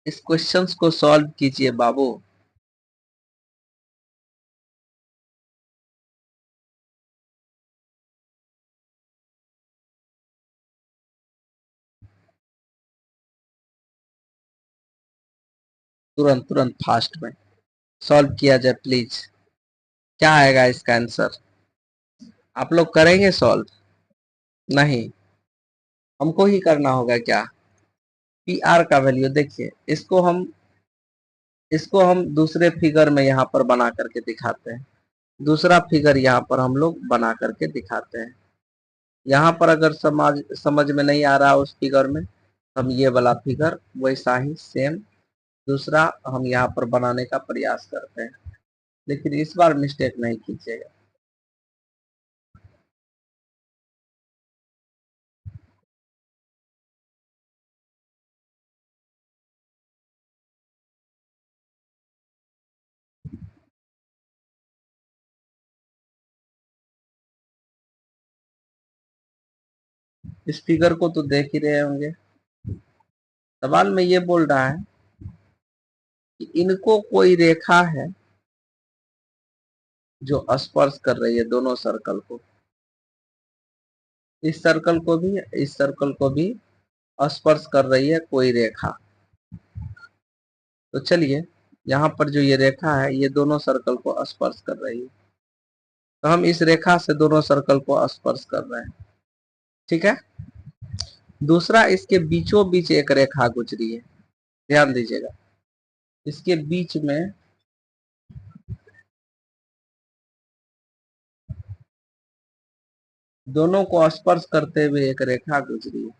इस क्वेश्चंस को सॉल्व कीजिए बाबू। तुरंत तुरंत फास्ट में सॉल्व किया जाए प्लीज। क्या आएगा इसका आंसर? आप लोग करेंगे सॉल्व? नहीं, हमको ही करना होगा क्या? पी आर का वैल्यू देखिए, इसको हम दूसरे फिगर में यहाँ पर बना करके दिखाते हैं। दूसरा फिगर यहाँ पर हम लोग बना करके दिखाते हैं। यहाँ पर अगर समझ में नहीं आ रहा उस फिगर में, हम ये वाला फिगर वैसा ही सेम दूसरा हम यहाँ पर बनाने का प्रयास करते हैं, लेकिन इस बार मिस्टेक नहीं कीजिएगा। इस फिगर को तो देख ही रहे होंगे। सवाल में ये बोल रहा है कि इनको कोई रेखा है जो स्पर्श कर रही है दोनों सर्कल को, इस सर्कल को भी इस सर्कल को भी स्पर्श कर रही है कोई रेखा। तो चलिए यहाँ पर जो ये रेखा है ये दोनों सर्कल को स्पर्श कर रही है, तो हम इस रेखा से दोनों सर्कल को स्पर्श कर रहे हैं, ठीक है। दूसरा इसके बीचों बीच एक रेखा गुजरी है, ध्यान दीजिएगा, इसके बीच में दोनों को स्पर्श करते हुए एक रेखा गुजरी है।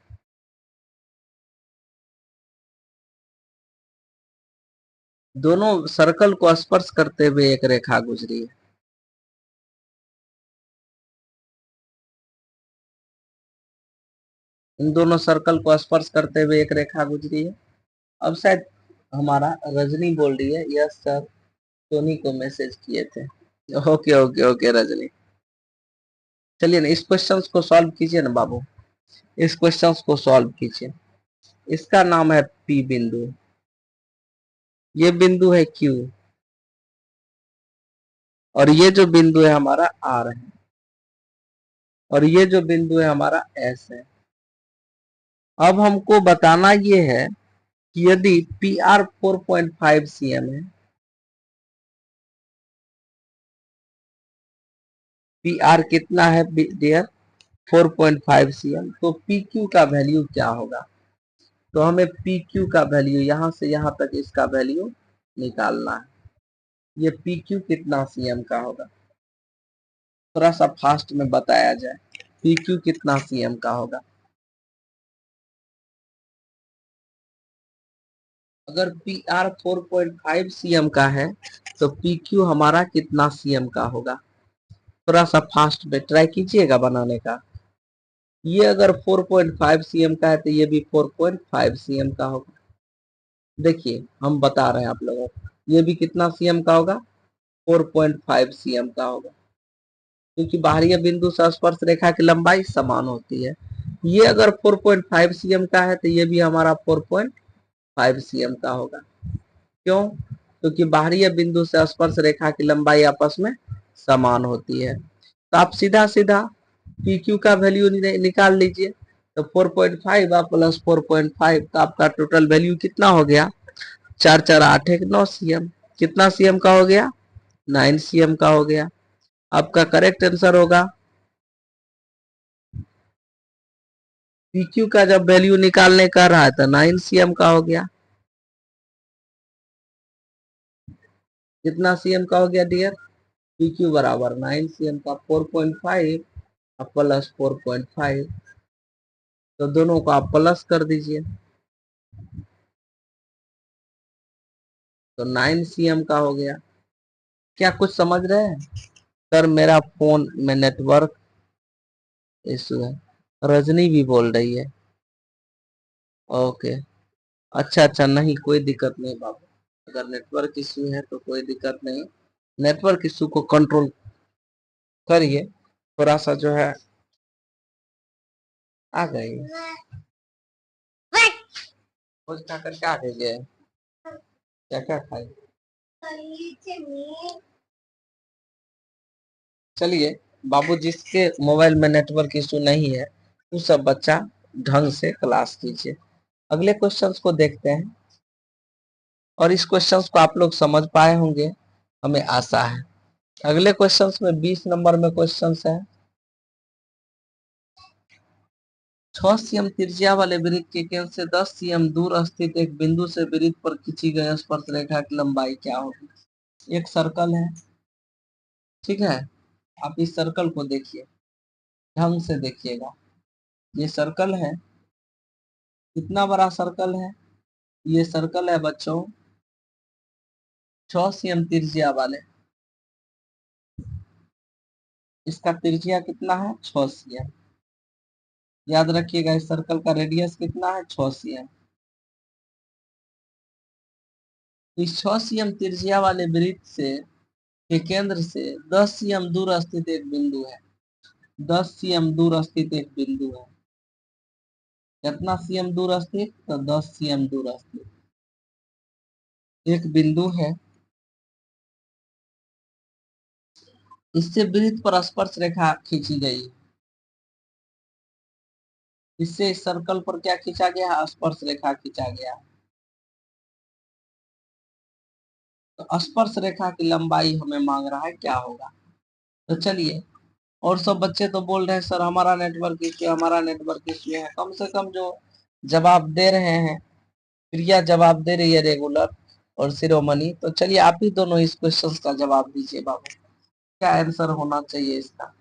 दोनों सर्कल को स्पर्श करते हुए एक रेखा गुजरी है। इन दोनों सर्कल को स्पर्श करते हुए एक रेखा गुजरी है। अब शायद हमारा रजनी बोल रही है, यस सर, टोनी को मैसेज किए थे। ओके ओके ओके रजनी, चलिए ना इस क्वेश्चन को सॉल्व कीजिए ना बाबू, इस क्वेश्चन को सॉल्व कीजिए। इसका नाम है पी बिंदु, ये बिंदु है क्यू, और ये जो बिंदु है हमारा आर है, और ये जो बिंदु है हमारा एस है। अब हमको बताना ये है कि यदि पी आर 4.5 cm है, पी आर कितना है डियर 4.5 cm, तो पी क्यू का वैल्यू क्या होगा। तो हमें पी क्यू का वैल्यू यहां से यहां तक इसका वैल्यू निकालना है। ये पी क्यू कितना सीएम का होगा, थोड़ा सा फास्ट में बताया जाए, पी क्यू कितना सीएम का होगा। अगर पी आर 4.5 सीएम का है तो पी क्यू हमारा कितना सीएम का होगा, थोड़ा सा फास्ट में ट्राई कीजिएगा बनाने का। ये अगर 4.5 सीएम का है तो ये भी 4.5 सीएम का होगा। देखिए हम बता रहे हैं आप लोगों को, ये भी कितना सीएम का होगा, 4.5 सीएम का होगा, क्योंकि बाहरी बिंदु से स्पर्श रेखा की लंबाई समान होती है। ये अगर 4.5 सीएम का है तो ये भी हमारा 4.5 सीएम का होगा। क्यों, क्योंकि बाहरी बिंदु से स्पर्श रेखा की लंबाई आपस में समान होती है। तो आप सीधा सीधा पी क्यू का वैल्यू निकाल लीजिए। तो 4.5 प्लस 4.5 तो आपका टोटल वैल्यू कितना हो गया, 4 4 8 1 9 सीएम। कितना सीएम का हो गया, 9 सीएम का हो गया। आपका करेक्ट आंसर होगा, पीक्यू का जब वैल्यू निकालने का रहा है तो 9 सीएम का हो गया। कितना सीएम का हो गया डियर, पीक्यू बराबर 9 सीएम का 4.5 प्लस 4.5, तो दोनों को आप प्लस कर दीजिए तो 9 सीएम का हो गया। क्या कुछ समझ रहे हैं सर, मेरा फोन में नेटवर्क इशू है, रजनी भी बोल रही है। ओके, अच्छा अच्छा, नहीं कोई दिक्कत नहीं बाबू, अगर नेटवर्क इशू है तो कोई दिक्कत नहीं, नेटवर्क इशू को कंट्रोल करिए। थोड़ा सा जो है आ गई, कुछ खा करके आ गई है, क्या क्या खाई। चलिए बाबू, जिसके मोबाइल में नेटवर्क इशू नहीं है वो सब बच्चा ढंग से क्लास कीजिए। अगले क्वेश्चंस को देखते हैं, और इस क्वेश्चंस को आप लोग समझ पाए होंगे, हमें आशा है। अगले क्वेश्चंस में 20 नंबर में क्वेश्चंस है, 6 सीएम त्रिज्या वाले वृत्त के केंद्र से 10 सीएम दूर स्थित एक बिंदु से वृत्त पर खींची गई स्पर्श रेखा की लंबाई क्या होगी। एक सर्कल है, ठीक है, आप इस सर्कल को देखिए, ढंग से देखिएगा। ये सर्कल है, कितना बड़ा सर्कल है, ये सर्कल है बच्चों 6 सीएम त्रिज्या वाले, इसका त्रिज्या कितना है 6 सीएम। याद रखिएगा इस सर्कल का रेडियस कितना है 6 सीएम। इस 6 सीएम त्रिज्या वाले वृत्त से के केंद्र से 10 सीएम दूर स्थित एक बिंदु है, 10 सीएम दूर स्थित एक बिंदु है। कितना सीएम दूर स्थित, तो 10 सीएम दूर स्थित एक बिंदु है। इससे वृत्त पर स्पर्श रेखा खींची गई, इससे इस सर्कल पर क्या खींचा गया, स्पर्श रेखा खींचा गया। तो स्पर्श रेखा की लंबाई हमें मांग रहा है क्या होगा। तो चलिए, और सब बच्चे तो बोल रहे हैं सर हमारा नेटवर्क इश्यू है, हमारा नेटवर्क इश्यू है। कम से कम जो जवाब दे रहे हैं, प्रिया जवाब दे रही है रेगुलर और शिरोमणि, तो चलिए आप ही दोनों इस क्वेश्चन का जवाब दीजिए बाबू, क्या आंसर होना चाहिए इसका।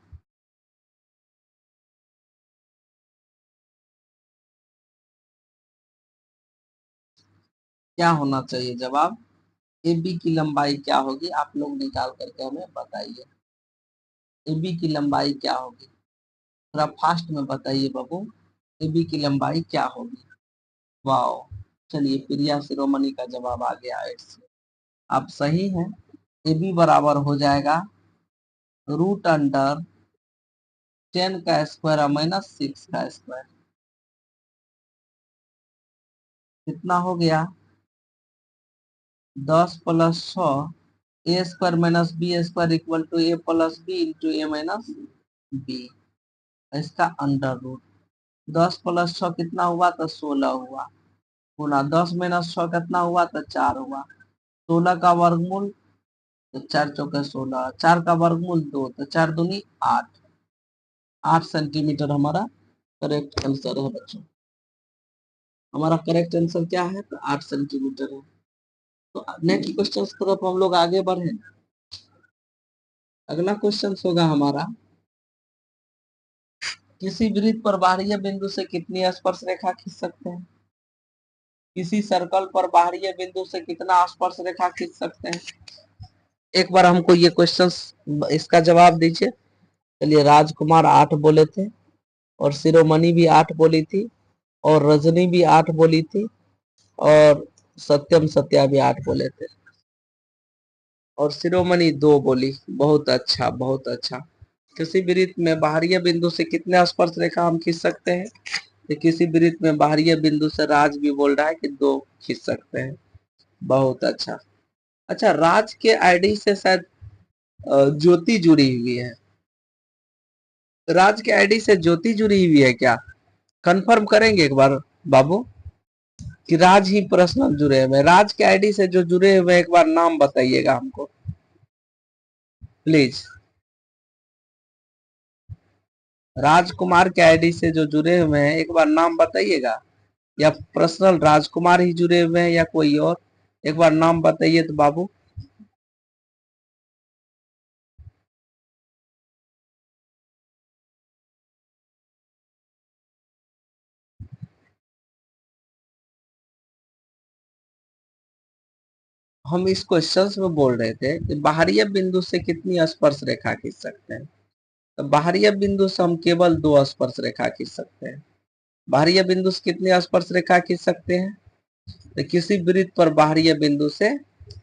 क्या होना चाहिए जवाब, ए बी की लंबाई क्या होगी, आप लोग निकाल करके हमें बताइए। ए बी की लंबाई क्या होगी, थोड़ा फास्ट में बताइए बाबू। AB की लंबाई क्या होगी? वाओ, चलिए प्रिया शिरोमणि का जवाब आ गया 8 से। आप सही हैं। AB बराबर हो जाएगा √10 का स्क्वायर और -6 का स्क्वायर। कितना हो गया? 10 + 6 A square - B square equal to A + B into A - B। इसका अंडर रूट 10 + 6 कितना हुआ? तो 16 हुआ। गुना 10 - 6 कितना हुआ? तो 4 हुआ। 16 का वर्गमूल तो 4 चौके 16, 4 का वर्गमूल 2 तो 4 दूनी 8। 8 सेंटीमीटर हमारा करेक्ट आंसर है बच्चों। हमारा करेक्ट आंसर क्या है? तो 8 सेंटीमीटर है। तो नेक्स्ट क्वेश्चन की तरफ हम लोग आगे बढ़े। अगला क्वेश्चन होगा हमारा, किसी वृत्त पर बाह्य बिंदु से कितनी स्पर्श रेखा खींच सकते हैं? किसी सर्कल पर बाह्य बिंदु से कितना स्पर्श रेखा खींच सकते हैं? एक बार हमको ये क्वेश्चन इसका जवाब दीजिए। चलिए, राजकुमार 8 बोले थे और शिरोमणि भी 8 बोली थी और रजनी भी 8 बोली थी और सत्यम सत्या भी 8 बोले थे और शिरोमणि 2 बोली। बहुत अच्छा, बहुत अच्छा। किसी वृत्त में बाह्य बिंदु से कितने स्पर्श रेखा हम खींच सकते हैं? तो किसी वृत्त में बाह्य बिंदु से राज भी बोल रहा है कि 2 खींच सकते हैं। बहुत अच्छा। अच्छा, राज के आईडी से शायद ज्योति जुड़ी हुई है। राज के आईडी से ज्योति जुड़ी हुई है क्या? कंफर्म करेंगे एक बार बाबू कि राज ही पर्सनल जुड़े हुए? राज के आईडी से जो जुड़े हुए एक बार नाम बताइएगा हमको प्लीज। राजकुमार के आईडी से जो जुड़े हुए हैं एक बार नाम बताइएगा, या पर्सनल राजकुमार ही जुड़े हुए हैं या कोई और? एक बार नाम बताइए तो बाबू। हम इस क्वेश्चन में बोल रहे थे कि बाहरी बिंदु से कितनी स्पर्श रेखा खींच सकते हैं? तो बाहरी बिंदु से हम केवल 2 स्पर्श रेखा खींच सकते हैं। बाहरी बिंदु से कितनी स्पर्श रेखा खींच सकते हैं? तो किसी वृत्त पर बाहरी बिंदु से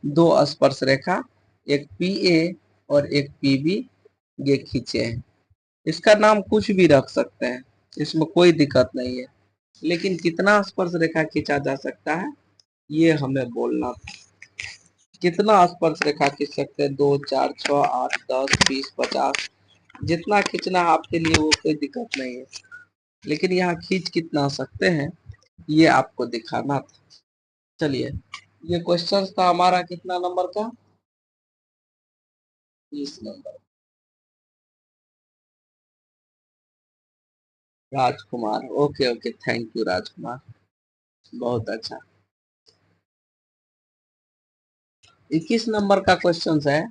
2 स्पर्श रेखा, एक PA और एक PB, ये खींचे हैं। इसका नाम कुछ भी रख सकते हैं, इसमें कोई दिक्कत नहीं है, लेकिन कितना स्पर्श रेखा खींचा जा सकता है ये हमें बोलना था। कितना स्पर्श रेखा खींच सकते हैं? 2, 4, 6, 8, 10, 20, 50, जितना खींचना आपके लिए वो कोई दिक्कत नहीं है, लेकिन यहाँ खींच कितना सकते हैं ये आपको दिखाना था। चलिए, ये क्वेश्चन था हमारा कितना नंबर का? 30 number. Rajkumar, okay okay, thank you Rajkumar, बहुत अच्छा। 21 नंबर का क्वेश्चन है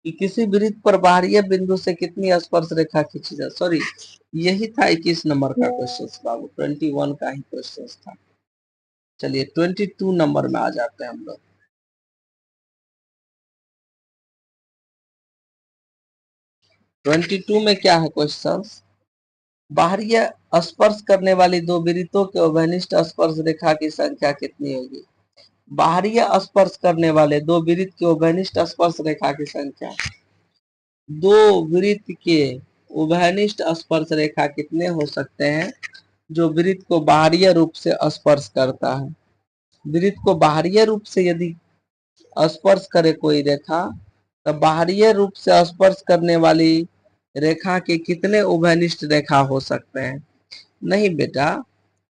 कि किसी वृत्त पर बाहरी बिंदु से कितनी स्पर्श रेखा खींची जाए। सॉरी, यही था 21 नंबर का क्वेश्चन बाबू, 21 का ही क्वेश्चन था। चलिए 22 नंबर में आ जाते हैं हम लोग। 22 में क्या है क्वेश्चन? बाहरी स्पर्श करने वाली 2 वृत्तों के उभयनिष्ठ स्पर्श रेखा की संख्या कितनी होगी? बाहरी स्पर्श करने वाले 2 वृत्त के उभयनिष्ठ स्पर्श रेखा की संख्या। 2 वृत्त के उभयनिष्ठ स्पर्श रेखा कितने हो सकते हैं जो वृत्त को बाहरी रूप से स्पर्श करता है? वृत्त को बाहरी रूप से यदि स्पर्श करे कोई रेखा, तो बाहरी रूप से स्पर्श करने वाली रेखा के कितने उभयनिष्ठ रेखा हो सकते हैं? नहीं बेटा,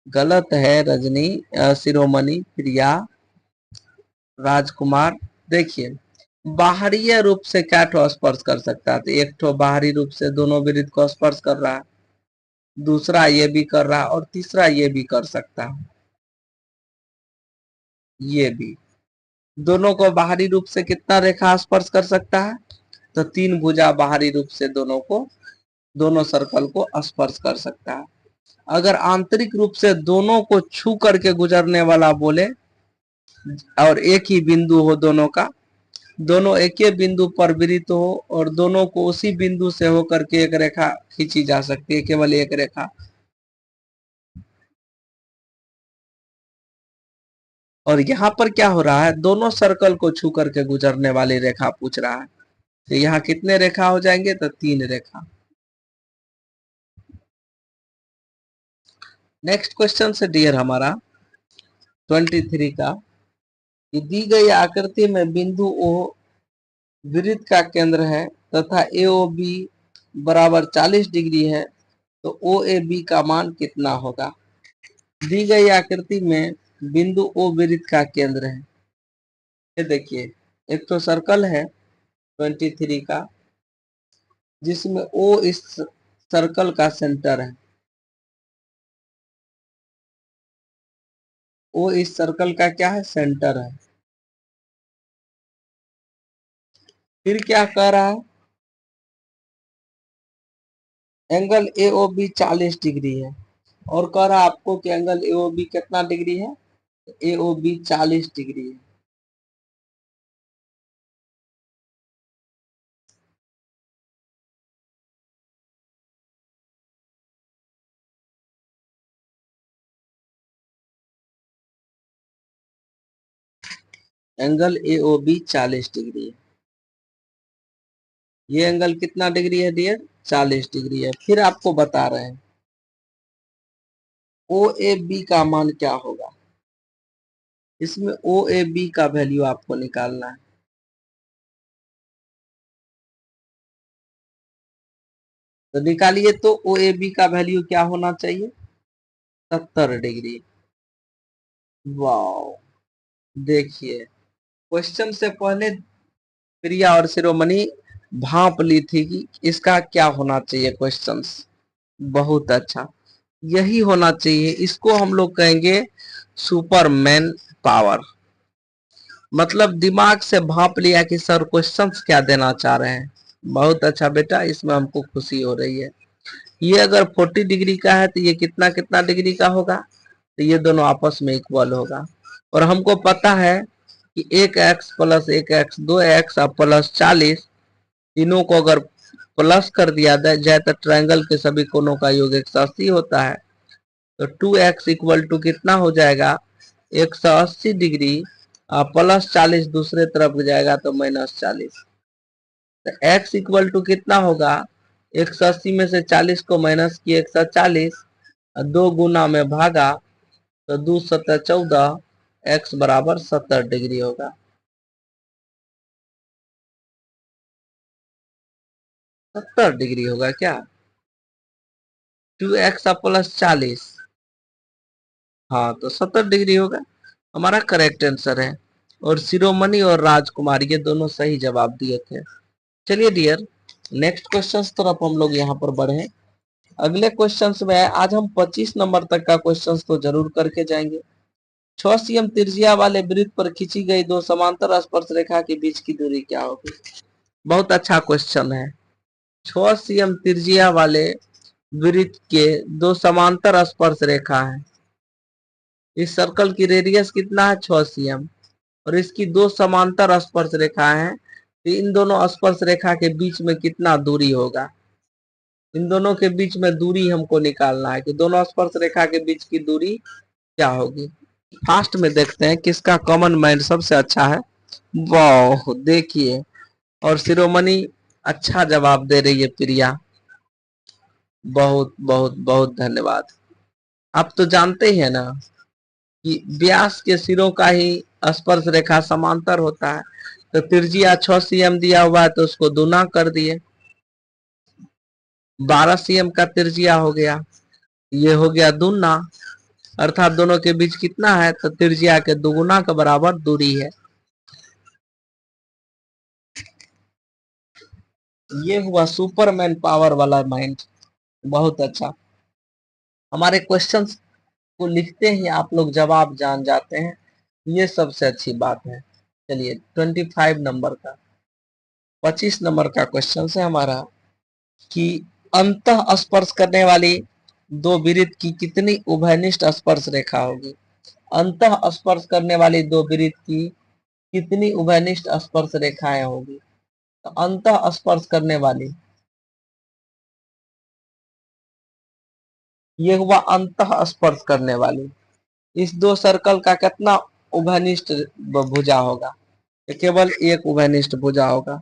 गलत है रजनी, शिरोमणि, प्रिया, राजकुमार। देखिए, बाहरी रूप से क्या ठो स्पर्श कर सकता है? तो एक ठो बाहरी रूप से दोनों वृत्त को स्पर्श कर रहा है, दूसरा ये भी कर रहा है और तीसरा ये भी कर सकता है, ये भी। दोनों को बाहरी रूप से कितना रेखा स्पर्श कर सकता है? तो 3 भुजा बाहरी रूप से दोनों को, दोनों सर्कल को स्पर्श कर सकता है। अगर आंतरिक रूप से दोनों को छू करके गुजरने वाला बोले और एक ही बिंदु हो दोनों का, दोनों एक ही बिंदु पर वृत्त हो और दोनों को उसी बिंदु से होकर के एक रेखा खींची जा सकती है, केवल एक रेखा। और यहाँ पर क्या हो रहा है, दोनों सर्कल को छू करके गुजरने वाली रेखा पूछ रहा है। तो यहाँ कितने रेखा हो जाएंगे, तो 3 रेखा। नेक्स्ट क्वेश्चन से डियर हमारा 23 का, कि दी गई आकृति में बिंदु ओ वृत्त का केंद्र है तथा ए ओ बी बराबर 40 डिग्री है, तो ओ ए बी का मान कितना होगा। दी गई आकृति में बिंदु ओ वृत्त का केंद्र है। ये देखिए, एक तो सर्कल है 23 का, जिसमें ओ इस सर्कल का सेंटर है। ओ इस सर्कल का क्या है, सेंटर है। फिर क्या कह रहा है, angle A O B 40 degree है, और कह रहा है आपको कि एंगल ए ओ बी कितना डिग्री है, ए ओ बी 40 डिग्री है। Angle A O B 40 degree है। ये एंगल कितना डिग्री है डियर, 40 डिग्री है। फिर आपको बता रहे हैं ओ ए बी का मान क्या होगा। इसमें ओ ए बी का वैल्यू आपको निकालना है। तो निकालिए, तो ओ ए बी का वैल्यू क्या होना चाहिए, 70 डिग्री। वाओ, देखिए, क्वेश्चन से पहले प्रिया और शिरोमणि भांप ली थी कि इसका क्या होना चाहिए क्वेश्चंस। बहुत अच्छा, यही होना चाहिए। इसको हम लोग कहेंगे सुपरमैन पावर। मतलब दिमाग से भांप लिया कि सर क्वेश्चंस क्या देना चाह रहे हैं। बहुत अच्छा बेटा, इसमें हमको खुशी हो रही है। ये अगर 40 डिग्री का है तो ये कितना कितना डिग्री का होगा, तो ये दोनों आपस में इक्वल होगा। और हमको पता है कि 1x प्लस 1x 2x और प्लस 40, तीनों को अगर प्लस कर दिया जाए तो ट्रायंगल के सभी कोनों का योग 180 होता है। तो 2x इक्वल टू कितना हो जाएगा, 180 डिग्री, और प्लस 40 दूसरे तरफ जाएगा तो -40। तो x इक्वल टू कितना होगा, 180 में से 40 को माइनस किए 140, 2 गुना में भागा, तो 2 सत्तर 14, x बराबर 70 डिग्री होगा। 70 डिग्री होगा क्या, 2x प्लस 40, हाँ तो 70 डिग्री होगा। हमारा करेक्ट आंसर है। और शिरोमणि और राजकुमार ये दोनों सही जवाब दिए थे। चलिए डियर, नेक्स्ट क्वेश्चन तरफ हम लोग यहाँ पर बढ़े। अगले क्वेश्चन में आज हम 25 नंबर तक का क्वेश्चन तो जरूर करके जाएंगे। 6 सीएम त्रिज्या वाले वृत्त पर खींची गई दो समांतर स्पर्श रेखा के बीच की दूरी क्या होगी। बहुत अच्छा क्वेश्चन है। 6 सीएम त्रिज्या वाले वृत्त के दो समांतर स्पर्श रेखा है। इस सर्कल की रेडियस कितना है, 6 सीएम, और इसकी दो समांतर स्पर्श रेखा है। तो इन दोनों स्पर्श रेखा के बीच में कितना दूरी होगा। इन दोनों के बीच में दूरी हमको निकालना है कि दोनों स्पर्श रेखा के बीच की दूरी क्या होगी। फास्ट में देखते हैं किसका कॉमन माइंड सबसे अच्छा है। वाह, देखिए, और शिरोमणि अच्छा जवाब दे रही है प्रिया। बहुत बहुत बहुत धन्यवाद। आप तो जानते ही है ना कि व्यास के सिरों का ही स्पर्श रेखा समांतर होता है। तो त्रिज्या 6 सीएम दिया हुआ है तो उसको दुना कर दिए, 12 सीएम का त्रिज्या हो गया, ये हो गया दुना, अर्थात दोनों के बीच कितना है, तो त्रिज्या के दुगुना के बराबर दूरी है। ये हुआ सुपरमैन पावर वाला माइंड। बहुत अच्छा, हमारे क्वेश्चंस को लिखते ही आप लोग जवाब जान जाते हैं, ये सबसे अच्छी बात है। चलिए 25 नंबर का, 25 नंबर का क्वेश्चन है हमारा कि अंतः स्पर्श करने वाली दो वृत्त की कितनी उभयनिष्ठ स्पर्श रेखा होगी। अंतः स्पर्श करने वाली दो वृत्त की कितनी उभयनिष्ठ स्पर्श रेखाएं होगी। तो अंतः स्पर्श करने वाली, ये हुआ अंतः स्पर्श करने वाली। इस दो सर्कल का कितना उभयनिष्ठ भुजा होगा, केवल एक उभयनिष्ठ भुजा होगा।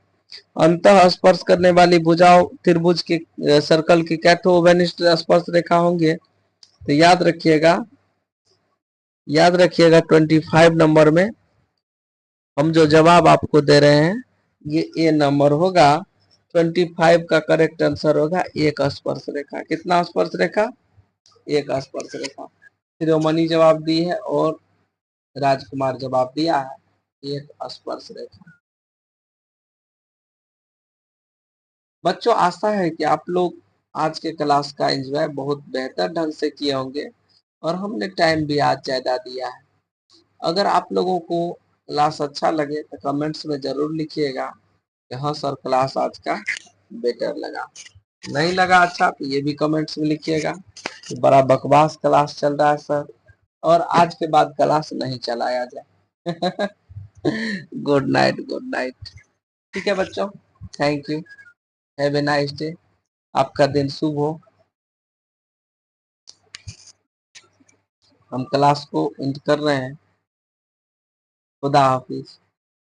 अंतः स्पर्श करने वाली भुजाओं त्रिभुज के सर्कल की कैथो उभयनिष्ठ स्पर्श रेखा होंगे। तो याद रखिएगा 25 नंबर में हम जो जवाब आपको दे रहे हैं ये ए नंबर होगा। 25 का करेक्ट आंसर होगा एक स्पर्श रेखा। कितना स्पर्श रेखा? एक स्पर्श रेखा। शिरोमणि जवाब दी है और राजकुमार जवाब दिया है एक स्पर्श रेखा। बच्चों आशा है कि आप लोग आज के क्लास का एंजॉय बहुत बेहतर ढंग से किए होंगे और हमने टाइम भी आज ज्यादा दिया है। अगर आप लोगों को क्लास अच्छा लगे तो कमेंट्स में जरूर लिखिएगा कि हाँ सर क्लास आज का बेटर लगा। नहीं लगा अच्छा तो ये भी कमेंट्स में लिखिएगा कि बड़ा बकवास क्लास चल रहा है सर और आज के बाद क्लास नहीं चलाया जाए। Good night, good night. ठीक है बच्चों, thank you, have a nice day. आपका दिन शुभ हो। हम क्लास को एंड कर रहे हैं। खुदा हाफिज।